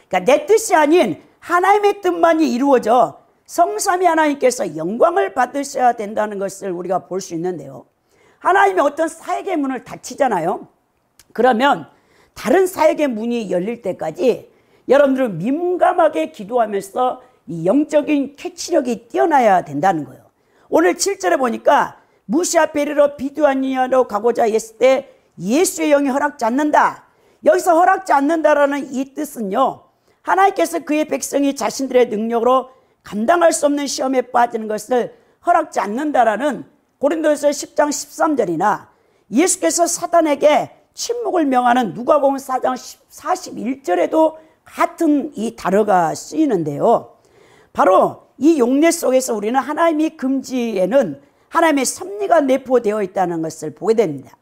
그러니까 내 뜻이 아닌 하나님의 뜻만이 이루어져 성삼위 하나님께서 영광을 받으셔야 된다는 것을 우리가 볼 수 있는데요, 하나님이 어떤 사역의 문을 닫히잖아요. 그러면 다른 사역의 문이 열릴 때까지 여러분들은 민감하게 기도하면서 이 영적인 캐치력이 뛰어나야 된다는 거예요. 오늘 7절에 보니까 무시아 베리로 비두아니아로 가고자 했을 때 예수의 영이 허락지 않는다. 여기서 허락지 않는다라는 이 뜻은요, 하나님께서 그의 백성이 자신들의 능력으로 감당할 수 없는 시험에 빠지는 것을 허락지 않는다라는 고린도서 10장 13절이나 예수께서 사단에게 침묵을 명하는 누가복음 4장 41절에도 같은 이 단어가 쓰이는데요, 바로 이 용례 속에서 우리는 하나님의 금지에는 하나님의 섭리가 내포되어 있다는 것을 보게 됩니다.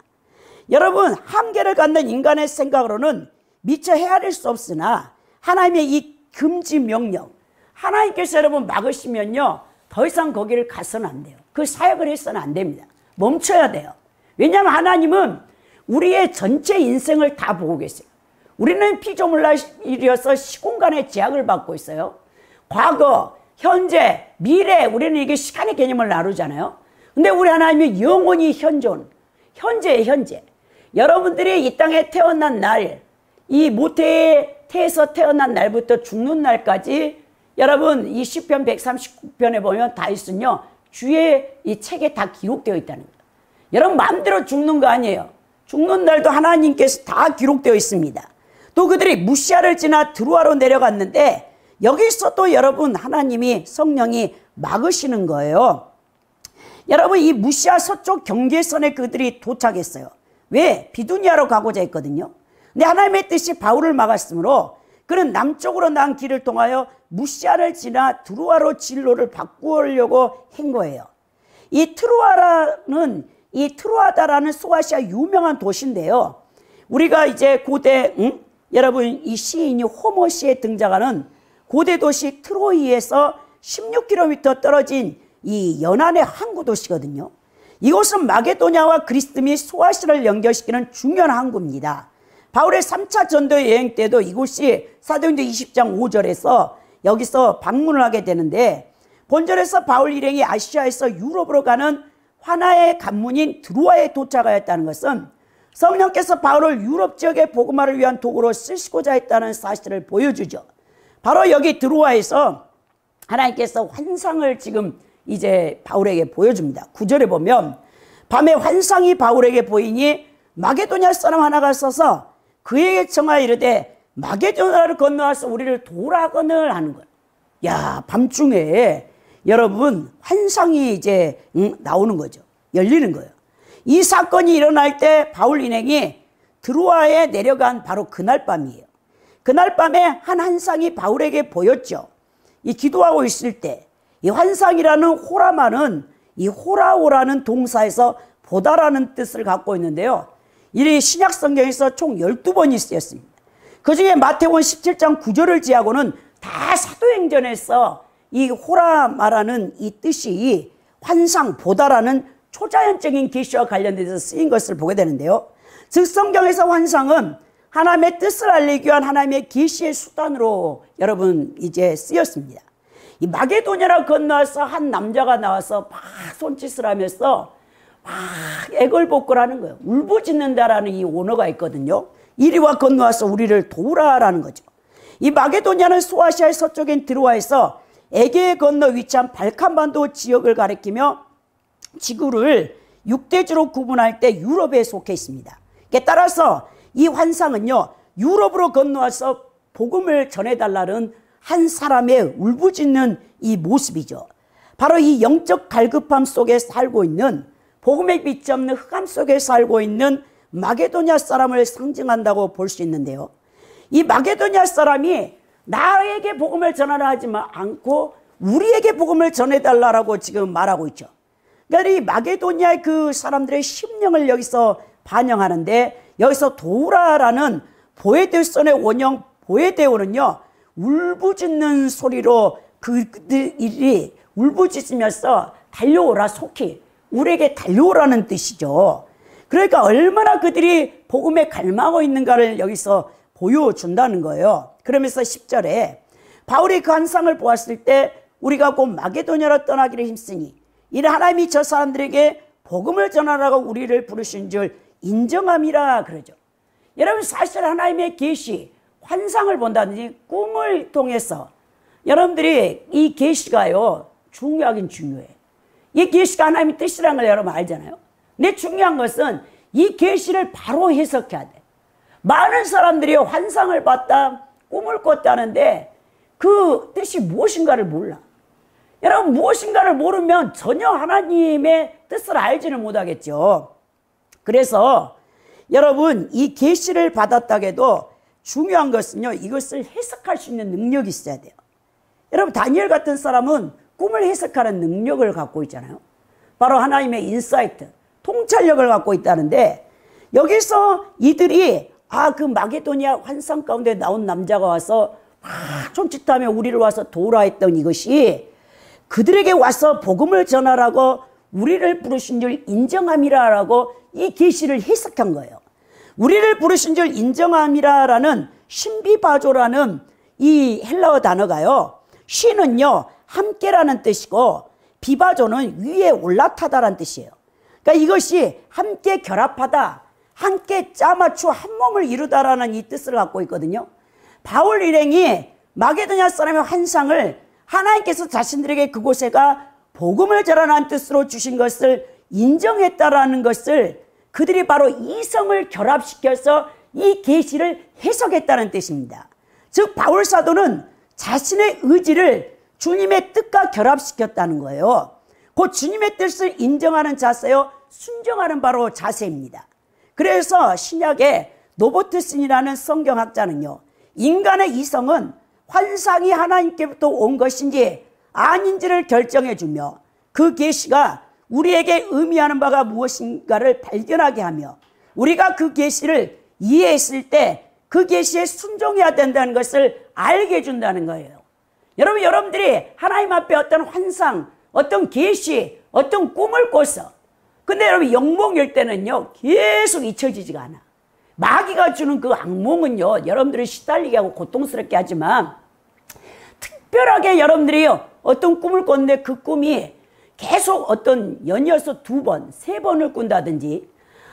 여러분, 한계를 갖는 인간의 생각으로는 미처 헤아릴 수 없으나 하나님의 이 금지 명령, 하나님께서 여러분 막으시면요 더 이상 거기를 가서는 안 돼요. 그 사역을 해서는 안 됩니다. 멈춰야 돼요. 왜냐하면 하나님은 우리의 전체 인생을 다 보고 계세요. 우리는 피조물이어서 시공간의 제약을 받고 있어요. 과거, 현재, 미래, 우리는 이게 시간의 개념을 나누잖아요. 근데 우리 하나님이 영원히 현존, 현재의 현재. 여러분들이 이 땅에 태어난 날, 이 모태의 태에서 태어난 날부터 죽는 날까지 여러분 이 시편 139편에 보면 다윗은요 주의 이 책에 다 기록되어 있다는 거예요. 여러분 마음대로 죽는 거 아니에요. 죽는 날도 하나님께서 다 기록되어 있습니다. 또 그들이 무시아를 지나 드루아로 내려갔는데 여기서 또 여러분 하나님이 성령이 막으시는 거예요. 여러분 이 무시아 서쪽 경계선에 그들이 도착했어요. 왜? 비두니아로 가고자 했거든요. 근데 하나님의 뜻이 바울을 막았으므로 그는 남쪽으로 난 길을 통하여 무시아를 지나 드루아로 진로를 바꾸려고 한 거예요. 이 트루아다라는 소아시아 유명한 도시인데요. 우리가 이제 고대 여러분 이 시인이 호머시에 등장하는 고대 도시 트로이에서 16km 떨어진 이 연안의 항구 도시거든요. 이곳은 마게도냐와 그리스 및 소아시아를 연결시키는 중요한 항구입니다. 바울의 3차 전도 여행 때도 이곳이 사도행전 20장 5절에서 여기서 방문을 하게 되는데 본절에서 바울 일행이 아시아에서 유럽으로 가는 하나의 관문인 드루아에 도착하였다는 것은 성령께서 바울을 유럽 지역의 복음화를 위한 도구로 쓰시고자 했다는 사실을 보여주죠. 바로 여기 드루아에서 하나님께서 환상을 지금 이제 바울에게 보여줍니다. 9절에 보면 밤에 환상이 바울에게 보이니 마게도냐 사람 하나가 서서 그에게 청하여 이르되 마게도냐를 건너와서 우리를 도우라거늘 하는 거예요. 야, 밤중에 여러분 환상이 이제 나오는 거죠. 열리는 거예요. 이 사건이 일어날 때 바울 일행이 드루아에 내려간 바로 그날 밤이에요. 그날 밤에 한 환상이 바울에게 보였죠. 이 기도하고 있을 때 이 환상이라는 호라마는 이 호라오라는 동사에서 보다라는 뜻을 갖고 있는데요. 이 신약 성경에서 총 12번이 쓰였습니다. 그 중에 마태복음 17장 9절을 제하고는 다 사도행전에서 이 호라마라는 이 뜻이 환상, 보다라는 초자연적인 계시와 관련돼서 쓰인 것을 보게 되는데요. 즉 성경에서 환상은 하나님의 뜻을 알리기 위한 하나님의 계시의 수단으로 여러분 이제 쓰였습니다. 이 마게도냐를 건너서 한 남자가 나와서 막 손짓을 하면서 막 애걸복걸하는 거예요. 울부짖는다라는 이 언어가 있거든요. 이리와 건너와서 우리를 도우라라는 거죠. 이 마게도냐는 소아시아의 서쪽인 드루아에서 에게에 건너 위치한 발칸반도 지역을 가리키며 지구를 6대주로 구분할 때 유럽에 속해 있습니다. 따라서 이 환상은요 유럽으로 건너와서 복음을 전해달라는 한 사람의 울부짖는 이 모습이죠. 바로 이 영적 갈급함 속에 살고 있는 복음의 빛이 없는 흑암 속에 살고 있는 마게도냐 사람을 상징한다고 볼 수 있는데요. 이 마게도냐 사람이 나에게 복음을 전하라 하지 않고 우리에게 복음을 전해달라고 지금 말하고 있죠. 그러니까 이 마게도냐의 그 사람들의 심령을 여기서 반영하는데 여기서 도우라라는 보에데손의 원형 보에데오는요 울부짖는 소리로 그들이 울부짖으면서 달려오라 속히 우리에게 달려오라는 뜻이죠. 그러니까 얼마나 그들이 복음에 갈망하고 있는가를 여기서 보여준다는 거예요. 그러면서 10절에 바울이 그 환상을 보았을 때 우리가 곧 마게도냐로 떠나기를 힘쓰니 이는 하나님이 저 사람들에게 복음을 전하라고 우리를 부르신 줄 인정함이라 그러죠. 여러분 사실 하나님의 계시, 환상을 본다든지 꿈을 통해서 여러분들이 이 계시가요 중요하긴 중요해. 이 계시가 하나님의 뜻이라는 걸 여러분 알잖아요. 근데 중요한 것은 이 계시를 바로 해석해야 돼. 많은 사람들이 환상을 봤다, 꿈을 꿨다는데 그 뜻이 무엇인가를 몰라. 여러분 무엇인가를 모르면 전혀 하나님의 뜻을 알지는 못하겠죠. 그래서 여러분 이 계시를 받았다고 해도 중요한 것은요 이것을 해석할 수 있는 능력이 있어야 돼요. 여러분 다니엘 같은 사람은 꿈을 해석하는 능력을 갖고 있잖아요. 바로 하나님의 인사이트, 통찰력을 갖고 있다는데, 여기서 이들이 그 마게도니아 환상 가운데 나온 남자가 와서 손짓하며 우리를 와서 도우라 했던 이것이 그들에게 와서 복음을 전하라고 우리를 부르신 줄 인정함이라라고 이 계시를 해석한 거예요. 우리를 부르신 줄 인정함이라라는 신비바조라는 이 헬라어 단어가요, 신은요 함께라는 뜻이고 비바조는 위에 올라타다라는 뜻이에요. 그러니까 이것이 함께 결합하다, 함께 짜맞추어 한 몸을 이루다라는 이 뜻을 갖고 있거든요. 바울 일행이 마게도냐 사람의 환상을 하나님께서 자신들에게 그곳에가 복음을 전하는 뜻으로 주신 것을 인정했다라는 것을 그들이 바로 이성을 결합시켜서 이 계시를 해석했다는 뜻입니다. 즉 바울 사도는 자신의 의지를 주님의 뜻과 결합시켰다는 거예요. 곧 주님의 뜻을 인정하는 자세요, 순종하는 바로 자세입니다. 그래서 신약의 노보트슨이라는 성경학자는요, 인간의 이성은 환상이 하나님께부터 온 것인지 아닌지를 결정해 주며 그 계시가 우리에게 의미하는 바가 무엇인가를 발견하게 하며 우리가 그 계시를 이해했을 때 그 계시에 순종해야 된다는 것을 알게 해준다는 거예요. 여러분들이 하나님 앞에 어떤 환상, 어떤 계시, 어떤 꿈을 꿔서, 근데 여러분 영몽일 때는요 계속 잊혀지지가 않아. 마귀가 주는 그 악몽은요 여러분들을 시달리게 하고 고통스럽게 하지만, 특별하게 여러분들이 어떤 꿈을 꿨는데 그 꿈이 계속 어떤 연이어서 2번, 3번을 꾼다든지,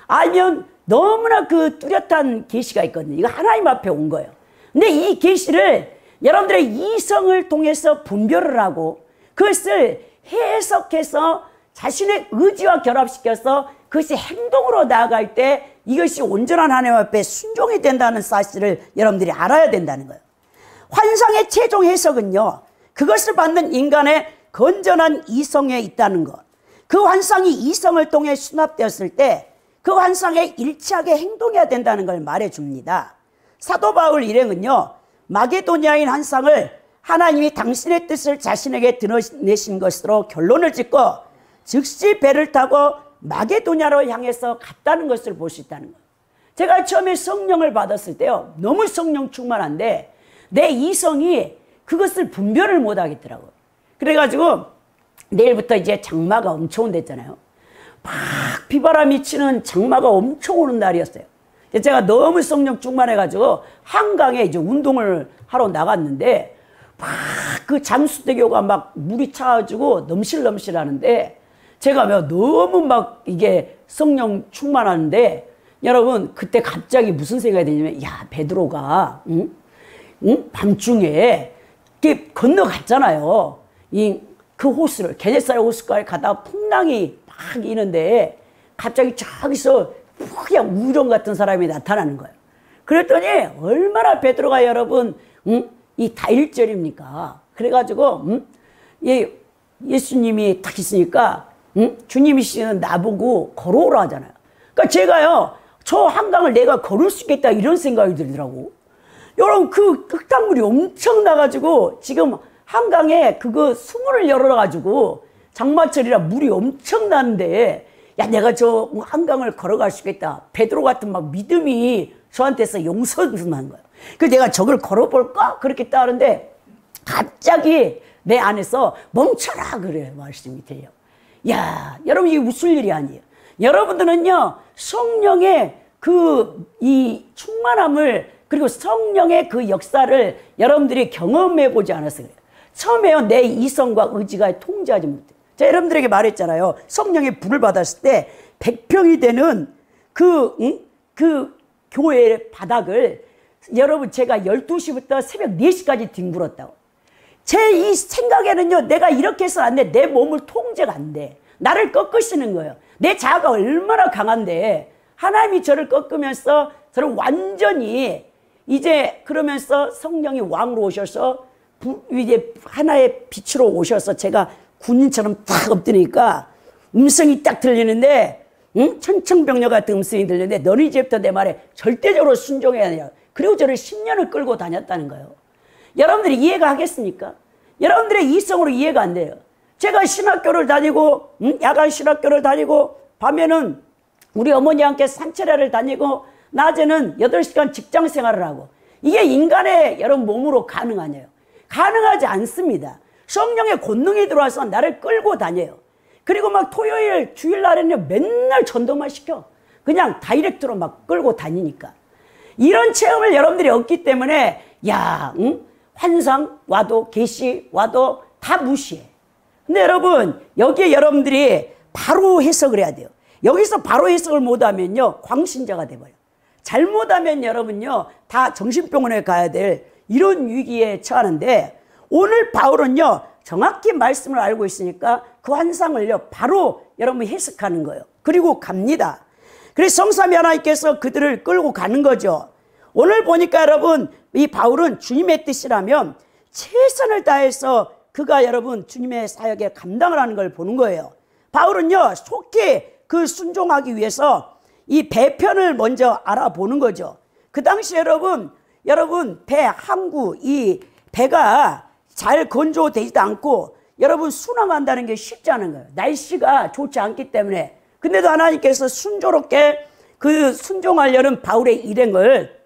아니면 너무나 그 뚜렷한 계시가 있거든요. 이거 하나님 앞에 온 거예요. 근데 이 계시를 여러분들의 이성을 통해서 분별을 하고 그것을 해석해서 자신의 의지와 결합시켜서 그것이 행동으로 나아갈 때 이것이 온전한 하나님 앞에 순종이 된다는 사실을 여러분들이 알아야 된다는 거예요. 환상의 최종 해석은요, 그것을 받는 인간의 건전한 이성에 있다는 것, 그 환상이 이성을 통해 수납되었을 때 그 환상에 일치하게 행동해야 된다는 걸 말해줍니다. 사도 바울 일행은요, 마게도니아인 환상을 하나님이 당신의 뜻을 자신에게 드러내신 것으로 결론을 짓고 즉시 배를 타고 마게도냐로 향해서 갔다는 것을 볼 수 있다는 거예요. 제가 처음에 성령을 받았을 때요, 너무 성령 충만한데 내 이성이 그것을 분별을 못 하겠더라고요. 그래가지고 내일부터 이제 장마가 엄청 온댔잖아요. 막 비바람이 치는 장마가 엄청 오는 날이었어요. 제가 너무 성령 충만해가지고 한강에 이제 운동을 하러 나갔는데 막 그 잠수대교가 막 물이 차가지고 넘실넘실 하는데, 제가 너무 막 이게 성령 충만하는데, 여러분 그때 갑자기 무슨 생각이 드냐면, 야 베드로가 밤중에 이렇게 건너갔잖아요. 그 호수를, 게네사렛 호수가에 가다가 풍랑이 막 이는데 갑자기 저기서 그냥 우정 같은 사람이 나타나는 거예요. 그랬더니 얼마나 베드로가 여러분 이 다일절입니까? 그래가지고 예수님이 딱 있으니까 주님이시는 나보고 걸어오라 하잖아요. 그러니까 제가요 저 한강을 내가 걸을 수 있겠다 이런 생각이 들더라고. 여러분 그 흙탕물이 엄청 나가지고 지금 한강에 그거 수문을 열어가지고 장마철이라 물이 엄청 나는데, 야 내가 저 한강을 걸어갈 수 있겠다. 베드로 같은 막 믿음이 저한테서 용서만 거예요. 그래서 내가 저걸 걸어볼까? 그렇게 따르는데 갑자기 내 안에서 멈춰라 그래요. 말씀이 돼요. 야 여러분 이게 웃을 일이 아니에요. 여러분들은요 성령의 이 충만함을, 그리고 성령의 그 역사를 여러분들이 경험해 보지 않았어요. 처음에요 내 이성과 의지가 통제하지 못해요. 제가 여러분들에게 말했잖아요. 성령의 불을 받았을 때 100평이 되는 그 교회의 바닥을 여러분 제가 12시부터 새벽 4시까지 뒹굴었다고. 제 이 생각에는요 내가 이렇게 해서는 안 돼. 내 몸을 통제가 안 돼. 나를 꺾으시는 거예요. 내 자아가 얼마나 강한데 하나님이 저를 꺾으면서 저를 완전히 이제 그러면서 성령이 왕으로 오셔서 이제 하나의 빛으로 오셔서 제가 군인처럼 딱 엎드리니까 음성이 딱 들리는데, 천청병력 같은 음성이 들리는데, 너는 이제부터 내 말에 절대적으로 순종해야 돼요. 그리고 저를 10년을 끌고 다녔다는 거예요. 여러분들이 이해가 하겠습니까? 여러분들의 이성으로 이해가 안 돼요. 제가 신학교를 다니고 야간 신학교를 다니고 밤에는 우리 어머니와 함께 산책을 다니고 낮에는 8시간 직장 생활을 하고 이게 인간의 여러분 몸으로 가능하냐요? 가능하지 않습니다. 성령의 권능이 들어와서 나를 끌고 다녀요. 그리고 막 토요일 주일날에는 맨날 전도만 시켜. 그냥 다이렉트로 막 끌고 다니니까. 이런 체험을 여러분들이 얻기 때문에 환상 와도 계시 와도 다 무시해. 근데 여러분 여기에 여러분들이 바로 해석을 해야 돼요. 여기서 바로 해석을 못하면요 광신자가 돼버려요. 잘못하면 여러분요 다 정신병원에 가야 될 이런 위기에 처하는데, 오늘 바울은요 정확히 말씀을 알고 있으니까 그 환상을요 바로 여러분이 해석하는 거예요. 그리고 갑니다. 그래서 성삼위 하나님께서 그들을 끌고 가는 거죠. 오늘 보니까 여러분 이 바울은 주님의 뜻이라면 최선을 다해서 그가 여러분 주님의 사역에 감당을 하는 걸 보는 거예요. 바울은요 속히 그 순종하기 위해서 이 배편을 먼저 알아보는 거죠. 그 당시 여러분 배 항구 이 배가 잘 건조되지도 않고 여러분 순항한다는 게 쉽지 않은 거예요. 날씨가 좋지 않기 때문에. 근데도 하나님께서 순조롭게 그 순종하려는 바울의 일행을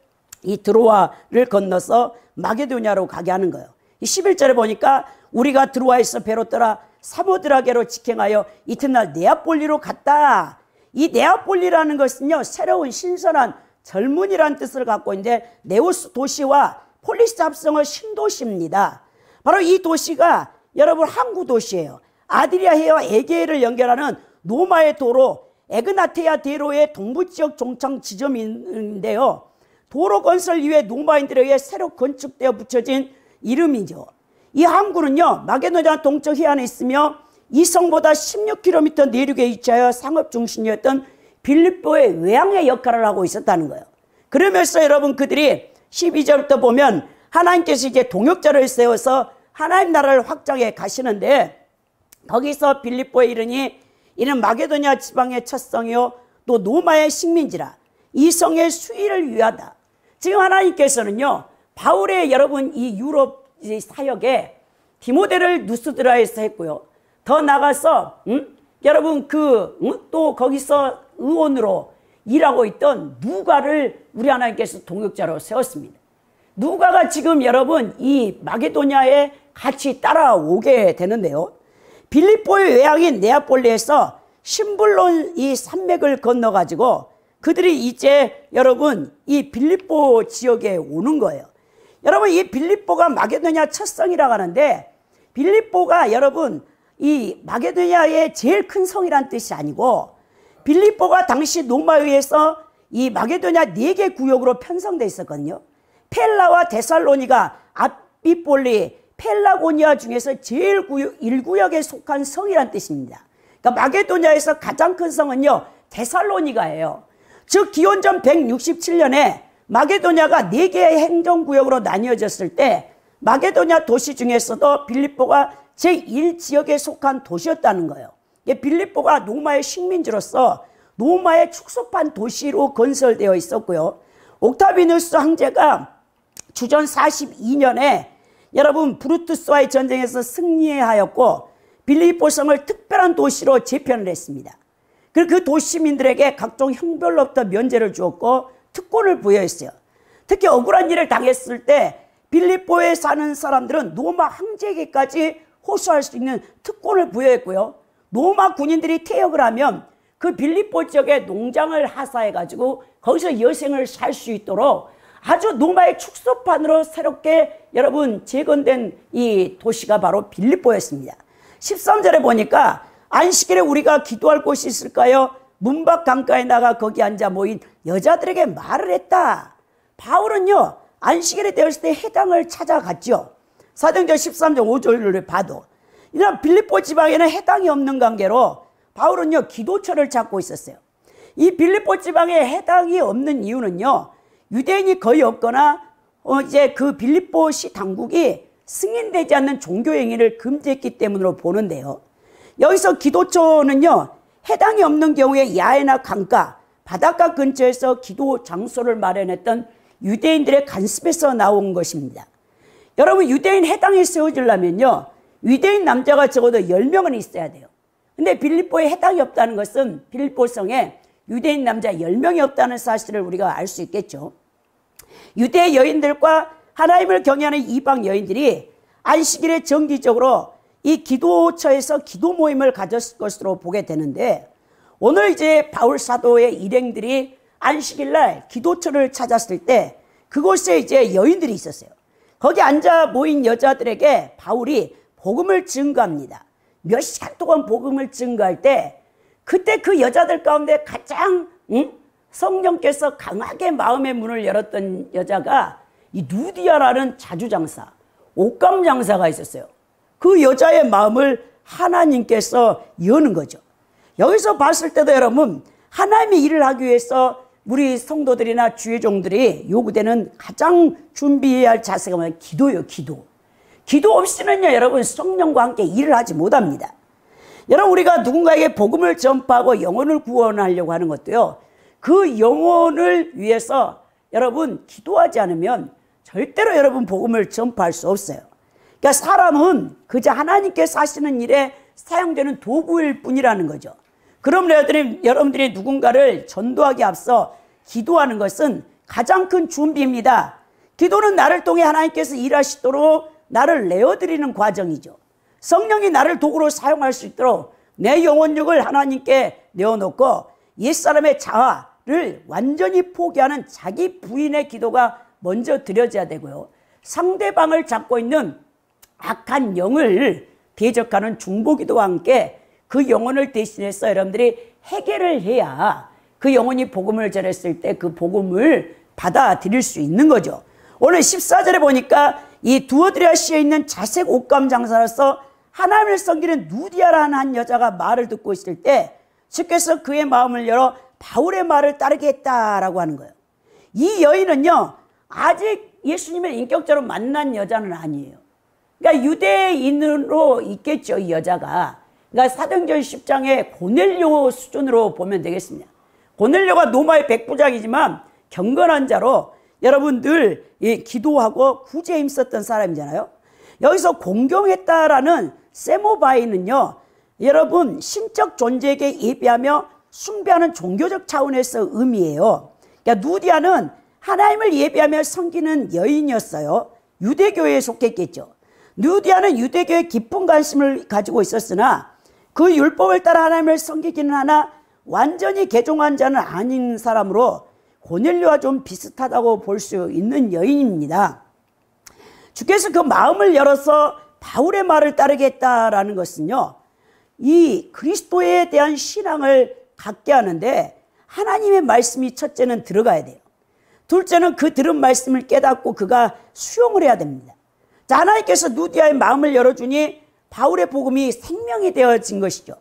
이 드로아를 건너서 마게도냐로 가게 하는 거예요. 이 11절에 보니까 우리가 드로아에서 배로 떠나 사모드라게로 직행하여 이튿날 네아폴리로 갔다. 이 네아폴리라는 것은요 새로운 신선한 젊은이라는 뜻을 갖고 있는데 네오스 도시와 폴리스 합성어 신도시입니다. 바로 이 도시가 여러분 항구 도시예요. 아드리아해와 에게해를 연결하는 노마의 도로 에그나테아 대로의 동부지역 종착 지점인데요. 도로 건설 이후에 노마인들에 의해 새로 건축되어 붙여진 이름이죠. 이 항구는요 마게도냐 동쪽 해안에 있으며 이 성보다 16km 내륙에 위치하여 상업 중심이었던 빌립보의 외항의 역할을 하고 있었다는 거예요. 그러면서 여러분 그들이 12절부터 보면 하나님께서 이제 동역자를 세워서 하나님 나라를 확장해 가시는데, 거기서 빌립보에 이르니 이는 마게도냐 지방의 첫 성이요 또 노마의 식민지라. 이 성의 수위를 위하다. 지금 하나님께서는요 바울의 여러분 이 유럽 사역에 디모데를 누스드라에서 했고요. 더 나가서 여러분 또 거기서 의원으로 일하고 있던 누가를 우리 하나님께서 동역자로 세웠습니다. 누가가 지금 여러분 이 마게도냐에 같이 따라오게 되는데요. 빌립보의 외항인 네아폴리에서 심불론 이 산맥을 건너가지고 그들이 이제 여러분 이 빌립보 지역에 오는 거예요. 여러분 이 빌립보가 마게도냐 첫 성이라고 하는데, 빌립보가 여러분 이 마게도냐의 제일 큰 성이란 뜻이 아니고, 빌립보가 당시 로마에 의해서 이 마게도냐 4개 구역으로 편성되어 있었거든요. 펠라와 데살로니가, 아비폴리, 펠라고니아 중에서 제일 1구역에 속한 성이란 뜻입니다. 그러니까 마게도냐에서 가장 큰 성은요 데살로니가예요. 즉 기원전 167년에 마게도냐가 4개의 행정구역으로 나뉘어졌을 때 마게도냐 도시 중에서도 빌립보가 제1지역에 속한 도시였다는 거예요. 빌립보가 로마의 식민지로서 로마의 축소판 도시로 건설되어 있었고요. 옥타비누스 황제가 주전 42년에 여러분 브루투스와의 전쟁에서 승리하였고 빌립보 성을 특별한 도시로 재편을 했습니다. 그리고 그 도시민들에게 각종 형벌로부터 면제를 주었고 특권을 부여했어요. 특히 억울한 일을 당했을 때 빌립보에 사는 사람들은 로마 황제에게까지 호소할 수 있는 특권을 부여했고요. 로마 군인들이 퇴역을 하면 그 빌립보 지역에 농장을 하사해가지고 거기서 여생을 살 수 있도록 아주 로마의 축소판으로 새롭게 여러분 재건된 이 도시가 바로 빌립보였습니다. 13절에 보니까 안식일에 우리가 기도할 곳이 있을까요? 문밖 강가에 나가 거기 앉아 모인 여자들에게 말을 했다. 바울은요 안식일에 되었을 때 해당을 찾아갔죠. 사도행전 13장 5절을 봐도 이런 빌립보 지방에는 해당이 없는 관계로 바울은요 기도처를 찾고 있었어요. 이 빌립보 지방에 해당이 없는 이유는요 유대인이 거의 없거나 이제 그 빌립보시 당국이 승인되지 않는 종교 행위를 금지했기 때문으로 보는데요. 여기서 기도처는요 해당이 없는 경우에 야외나 강가, 바닷가 근처에서 기도 장소를 마련했던 유대인들의 간섭에서 나온 것입니다. 여러분 유대인 해당이 세워지려면요 유대인 남자가 적어도 10명은 있어야 돼요. 근데 빌립보에 해당이 없다는 것은 빌립보 성에 유대인 남자 10명이 없다는 사실을 우리가 알 수 있겠죠. 유대 여인들과 하나님을 경외하는 이방 여인들이 안식일에 정기적으로 이 기도처에서 기도 모임을 가졌을 것으로 보게 되는데, 오늘 이제 바울 사도의 일행들이 안식일날 기도처를 찾았을 때 그곳에 이제 여인들이 있었어요. 거기 앉아 모인 여자들에게 바울이 복음을 증거합니다. 몇 시간 동안 복음을 증거할 때 그때 그 여자들 가운데 가장 성령께서 강하게 마음의 문을 열었던 여자가 이 누디아라는 자주장사, 옷감장사가 있었어요. 그 여자의 마음을 하나님께서 여는 거죠. 여기서 봤을 때도 여러분, 하나님의 일을 하기 위해서 우리 성도들이나 주의 종들이 요구되는 가장 준비해야 할 자세가 뭐냐면 기도예요. 기도 없이는요, 여러분, 성령과 함께 일을 하지 못합니다. 여러분, 우리가 누군가에게 복음을 전파하고 영혼을 구원하려고 하는 것도요, 그 영혼을 위해서 여러분 기도하지 않으면 절대로 여러분 복음을 전파할 수 없어요. 그러니까 사람은 그저 하나님께서 하시는 일에 사용되는 도구일 뿐이라는 거죠. 그럼 여러분들이 누군가를 전도하기 앞서 기도하는 것은 가장 큰 준비입니다. 기도는 나를 통해 하나님께서 일하시도록 나를 내어드리는 과정이죠. 성령이 나를 도구로 사용할 수 있도록 내 영혼력을 하나님께 내어놓고 옛사람의 자아를 완전히 포기하는 자기 부인의 기도가 먼저 드려져야 되고요. 상대방을 잡고 있는 악한 영을 대적하는 중보기도와 함께 그 영혼을 대신해서 여러분들이 해결을 해야 그 영혼이 복음을 전했을 때 그 복음을 받아들일 수 있는 거죠. 오늘 14절에 보니까 이 두어드리아시에 있는 자색 옷감 장사로서 하나님을 섬기는 누디아라는 한 여자가 말을 듣고 있을 때 주께서 그의 마음을 열어 바울의 말을 따르게 했다라고 하는 거예요. 이 여인은요, 아직 예수님을 인격적으로 만난 여자는 아니에요. 그러니까 유대인으로 있겠죠, 이 여자가. 그러니까 사도행전 10장의 고넬료 수준으로 보면 되겠습니다. 고넬료가 로마의 백부장이지만 경건한 자로 여러분 늘 기도하고 구제에 힘썼던 사람이잖아요. 여기서 공경했다라는 세모바이는요, 여러분 신적 존재에게 예배하며 숭배하는 종교적 차원에서 의미해요. 그러니까 누디아는 하나님을 예배하며 섬기는 여인이었어요. 유대교회에 속했겠죠. 누디아는 유대교에 깊은 관심을 가지고 있었으나 그 율법을 따라 하나님을 섬기기는 하나 완전히 개종한 자는 아닌 사람으로 고넬료와 좀 비슷하다고 볼 수 있는 여인입니다. 주께서 그 마음을 열어서 바울의 말을 따르겠다라는 것은요, 이 그리스도에 대한 신앙을 갖게 하는데 하나님의 말씀이 첫째는 들어가야 돼요. 둘째는 그 들은 말씀을 깨닫고 그가 수용을 해야 됩니다. 자, 하나님께서 누디아의 마음을 열어주니 바울의 복음이 생명이 되어진 것이죠.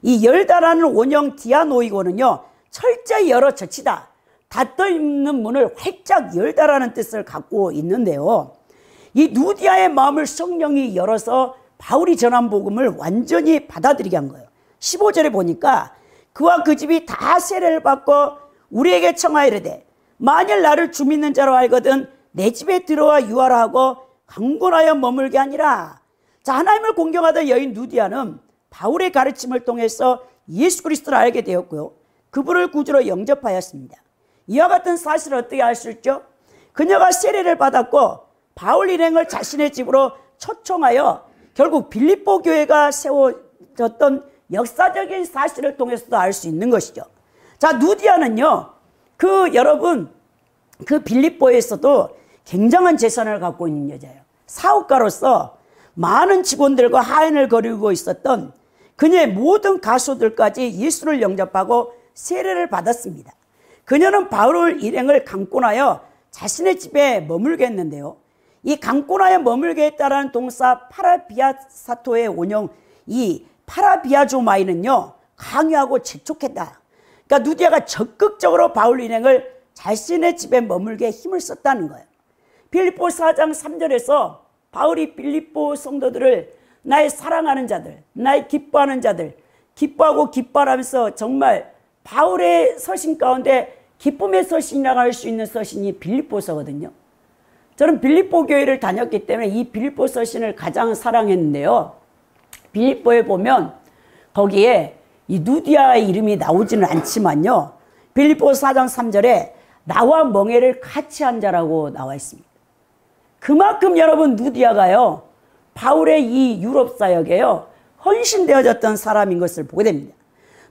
이 열다라는 원형 디아노이고는요, 철저히 열어 젖히다, 닫혀 있는 문을 활짝 열다라는 뜻을 갖고 있는데요, 이 누디아의 마음을 성령이 열어서 바울이 전한 복음을 완전히 받아들이게 한 거예요. 15절에 보니까 그와 그 집이 다 세례를 받고 우리에게 청하이르되 만일 나를 주 믿는 자로 알거든 내 집에 들어와 유하라 하고 강권하여 머물게 하니라. 자, 하나님을 공경하던 여인 누디아는 바울의 가르침을 통해서 예수 그리스도를 알게 되었고요, 그분을 구주로 영접하였습니다. 이와 같은 사실을 어떻게 알 수 있죠? 그녀가 세례를 받았고 바울 일행을 자신의 집으로 초청하여 결국 빌립보 교회가 세워졌던 역사적인 사실을 통해서도 알 수 있는 것이죠. 자, 누디아는요, 여러분 그 빌립보에서도 굉장한 재산을 갖고 있는 여자예요. 사업가로서 많은 직원들과 하인을 거르고 있었던 그녀의 모든 가수들까지 예수를 영접하고 세례를 받았습니다. 그녀는 바울 일행을 강권하여 자신의 집에 머물게 했는데요, 이 강권하여 머물게 했다라는 동사 파라비아사토의 원형 이 파라비아조마이는요, 강요하고 재촉했다. 그러니까 누디아가 적극적으로 바울 일행을 자신의 집에 머물게 힘을 썼다는 거예요. 빌립보 4장 3절에서 바울이 빌립보 성도들을 나의 사랑하는 자들, 나의 기뻐하는 자들, 기뻐하고 기뻐하면서 정말 바울의 서신 가운데 기쁨의 서신이라고 할 수 있는 서신이 빌립보서거든요. 저는 빌립보 교회를 다녔기 때문에 이 빌립보 서신을 가장 사랑했는데요. 빌립보에 보면 거기에 이 누디아의 이름이 나오지는 않지만요. 빌립보 4장 3절에 나와 멍에를 같이 한 자라고 나와 있습니다. 그만큼 여러분 누디아가요. 바울의 이 유럽 사역에요. 헌신되어졌던 사람인 것을 보게 됩니다.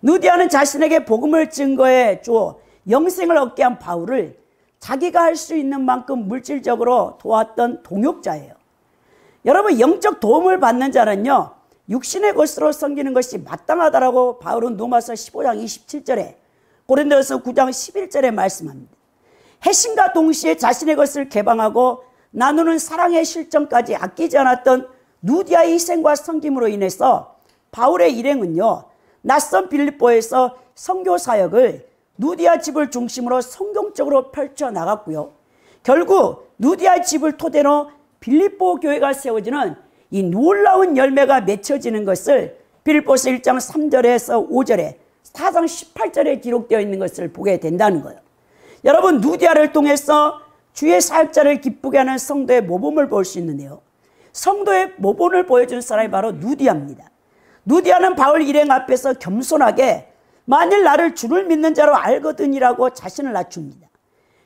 누디아는 자신에게 복음을 증거해 줘 영생을 얻게 한 바울을 자기가 할 수 있는 만큼 물질적으로 도왔던 동역자예요. 여러분 영적 도움을 받는 자는요. 육신의 것으로 섬기는 것이 마땅하다라고 바울은 로마서 15장 27절에 고린도서 9장 11절에 말씀합니다. 핵심과 동시에 자신의 것을 개방하고 나누는 사랑의 실정까지 아끼지 않았던 누디아의 희생과 섬김으로 인해서 바울의 일행은요. 낯선 빌립보에서 선교 사역을 누디아 집을 중심으로 성경적으로 펼쳐나갔고요. 결국 누디아 집을 토대로 빌립보 교회가 세워지는 이 놀라운 열매가 맺혀지는 것을 빌립보서 1장 3절에서 5절에 4장 18절에 기록되어 있는 것을 보게 된다는 거예요. 여러분 누디아를 통해서 주의 사역자를 기쁘게 하는 성도의 모범을 볼 수 있는데요. 성도의 모범을 보여준 사람이 바로 누디아입니다. 누디아는 바울 일행 앞에서 겸손하게 만일 나를 주를 믿는 자로 알거든이라고 자신을 낮춥니다.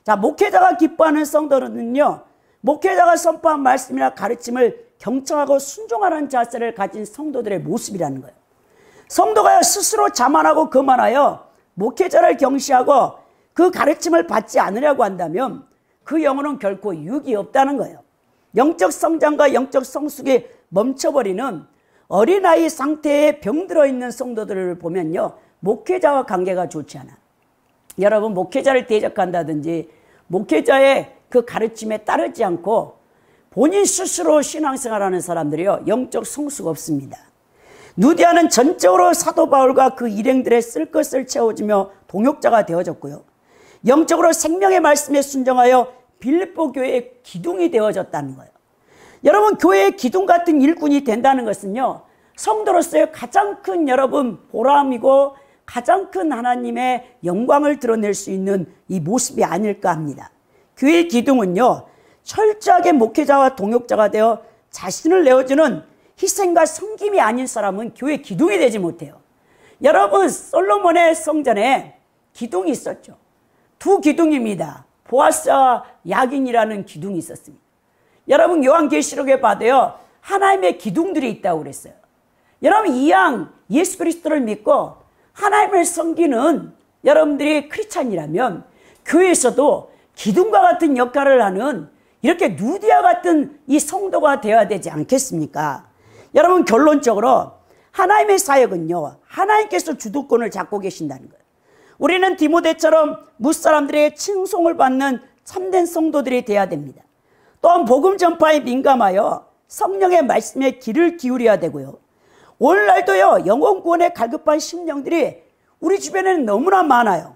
자, 목회자가 기뻐하는 성도는요. 목회자가 선포한 말씀이나 가르침을 경청하고 순종하는 자세를 가진 성도들의 모습이라는 거예요. 성도가 스스로 자만하고 거만하여 목회자를 경시하고 그 가르침을 받지 않으려고 한다면 그 영혼은 결코 유익이 없다는 거예요. 영적 성장과 영적 성숙이 멈춰버리는 어린아이 상태에 병들어 있는 성도들을 보면요. 목회자와 관계가 좋지 않아. 여러분 목회자를 대적한다든지 목회자의 그 가르침에 따르지 않고 본인 스스로 신앙생활하는 사람들이요. 영적 성수가 없습니다. 누디아는 전적으로 사도 바울과 그 일행들의 쓸 것을 채워주며 동역자가 되어졌고요. 영적으로 생명의 말씀에 순종하여 빌립보 교회의 기둥이 되어졌다는 거예요. 여러분 교회의 기둥 같은 일꾼이 된다는 것은요. 성도로서의 가장 큰 여러분 보람이고 가장 큰 하나님의 영광을 드러낼 수 있는 이 모습이 아닐까 합니다. 교회의 기둥은요. 철저하게 목회자와 동역자가 되어 자신을 내어주는 희생과 섬김이 아닌 사람은 교회 기둥이 되지 못해요. 여러분 솔로몬의 성전에 기둥이 있었죠. 두 기둥입니다. 보아스와 야긴이라는 기둥이 있었습니다. 여러분 요한계시록에 봐도요. 하나님의 기둥들이 있다고 그랬어요. 여러분 이왕 예수 그리스도를 믿고 하나님을 섬기는 여러분들이 크리스찬이라면 교회에서도 기둥과 같은 역할을 하는 이렇게 누디아 같은 이 성도가 되어야 되지 않겠습니까? 여러분 결론적으로 하나님의 사역은요. 하나님께서 주도권을 잡고 계신다는 거예요. 우리는 디모데처럼 무사람들에게 칭송을 받는 참된 성도들이 되어야 됩니다. 또한 복음 전파에 민감하여 성령의 말씀에 귀를 기울여야 되고요. 오늘날도요. 영혼 구원에 갈급한 심령들이 우리 주변에는 너무나 많아요.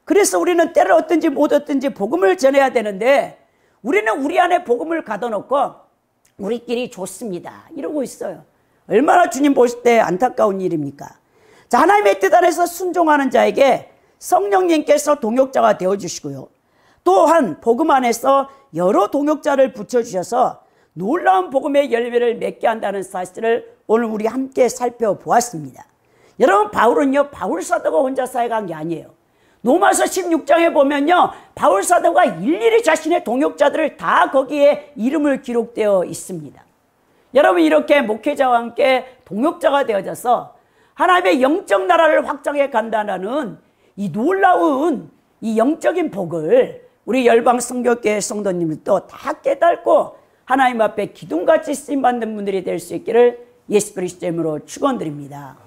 그래서 우리는 때를 얻든지 못 얻든지 복음을 전해야 되는데 우리는 우리 안에 복음을 가둬놓고 우리끼리 좋습니다 이러고 있어요. 얼마나 주님 보실 때 안타까운 일입니까? 자, 하나님의 뜻 안에서 순종하는 자에게 성령님께서 동역자가 되어주시고요. 또한 복음 안에서 여러 동역자를 붙여주셔서 놀라운 복음의 열매를 맺게 한다는 사실을 오늘 우리 함께 살펴보았습니다. 여러분 바울은요. 바울 사도가 혼자 사역한 게 아니에요. 로마서 16장에 보면요. 바울 사도가 일일이 자신의 동역자들을 다 거기에 이름을 기록되어 있습니다. 여러분 이렇게 목회자와 함께 동역자가 되어져서 하나님의 영적 나라를 확장해 간다는 이 놀라운 이 영적인 복을 우리 열방 선교교회 성도님들도 다 깨닫고 하나님 앞에 기둥같이 쓰임받는 분들이 될 수 있기를 예수 그리스도 이름으로 축원드립니다.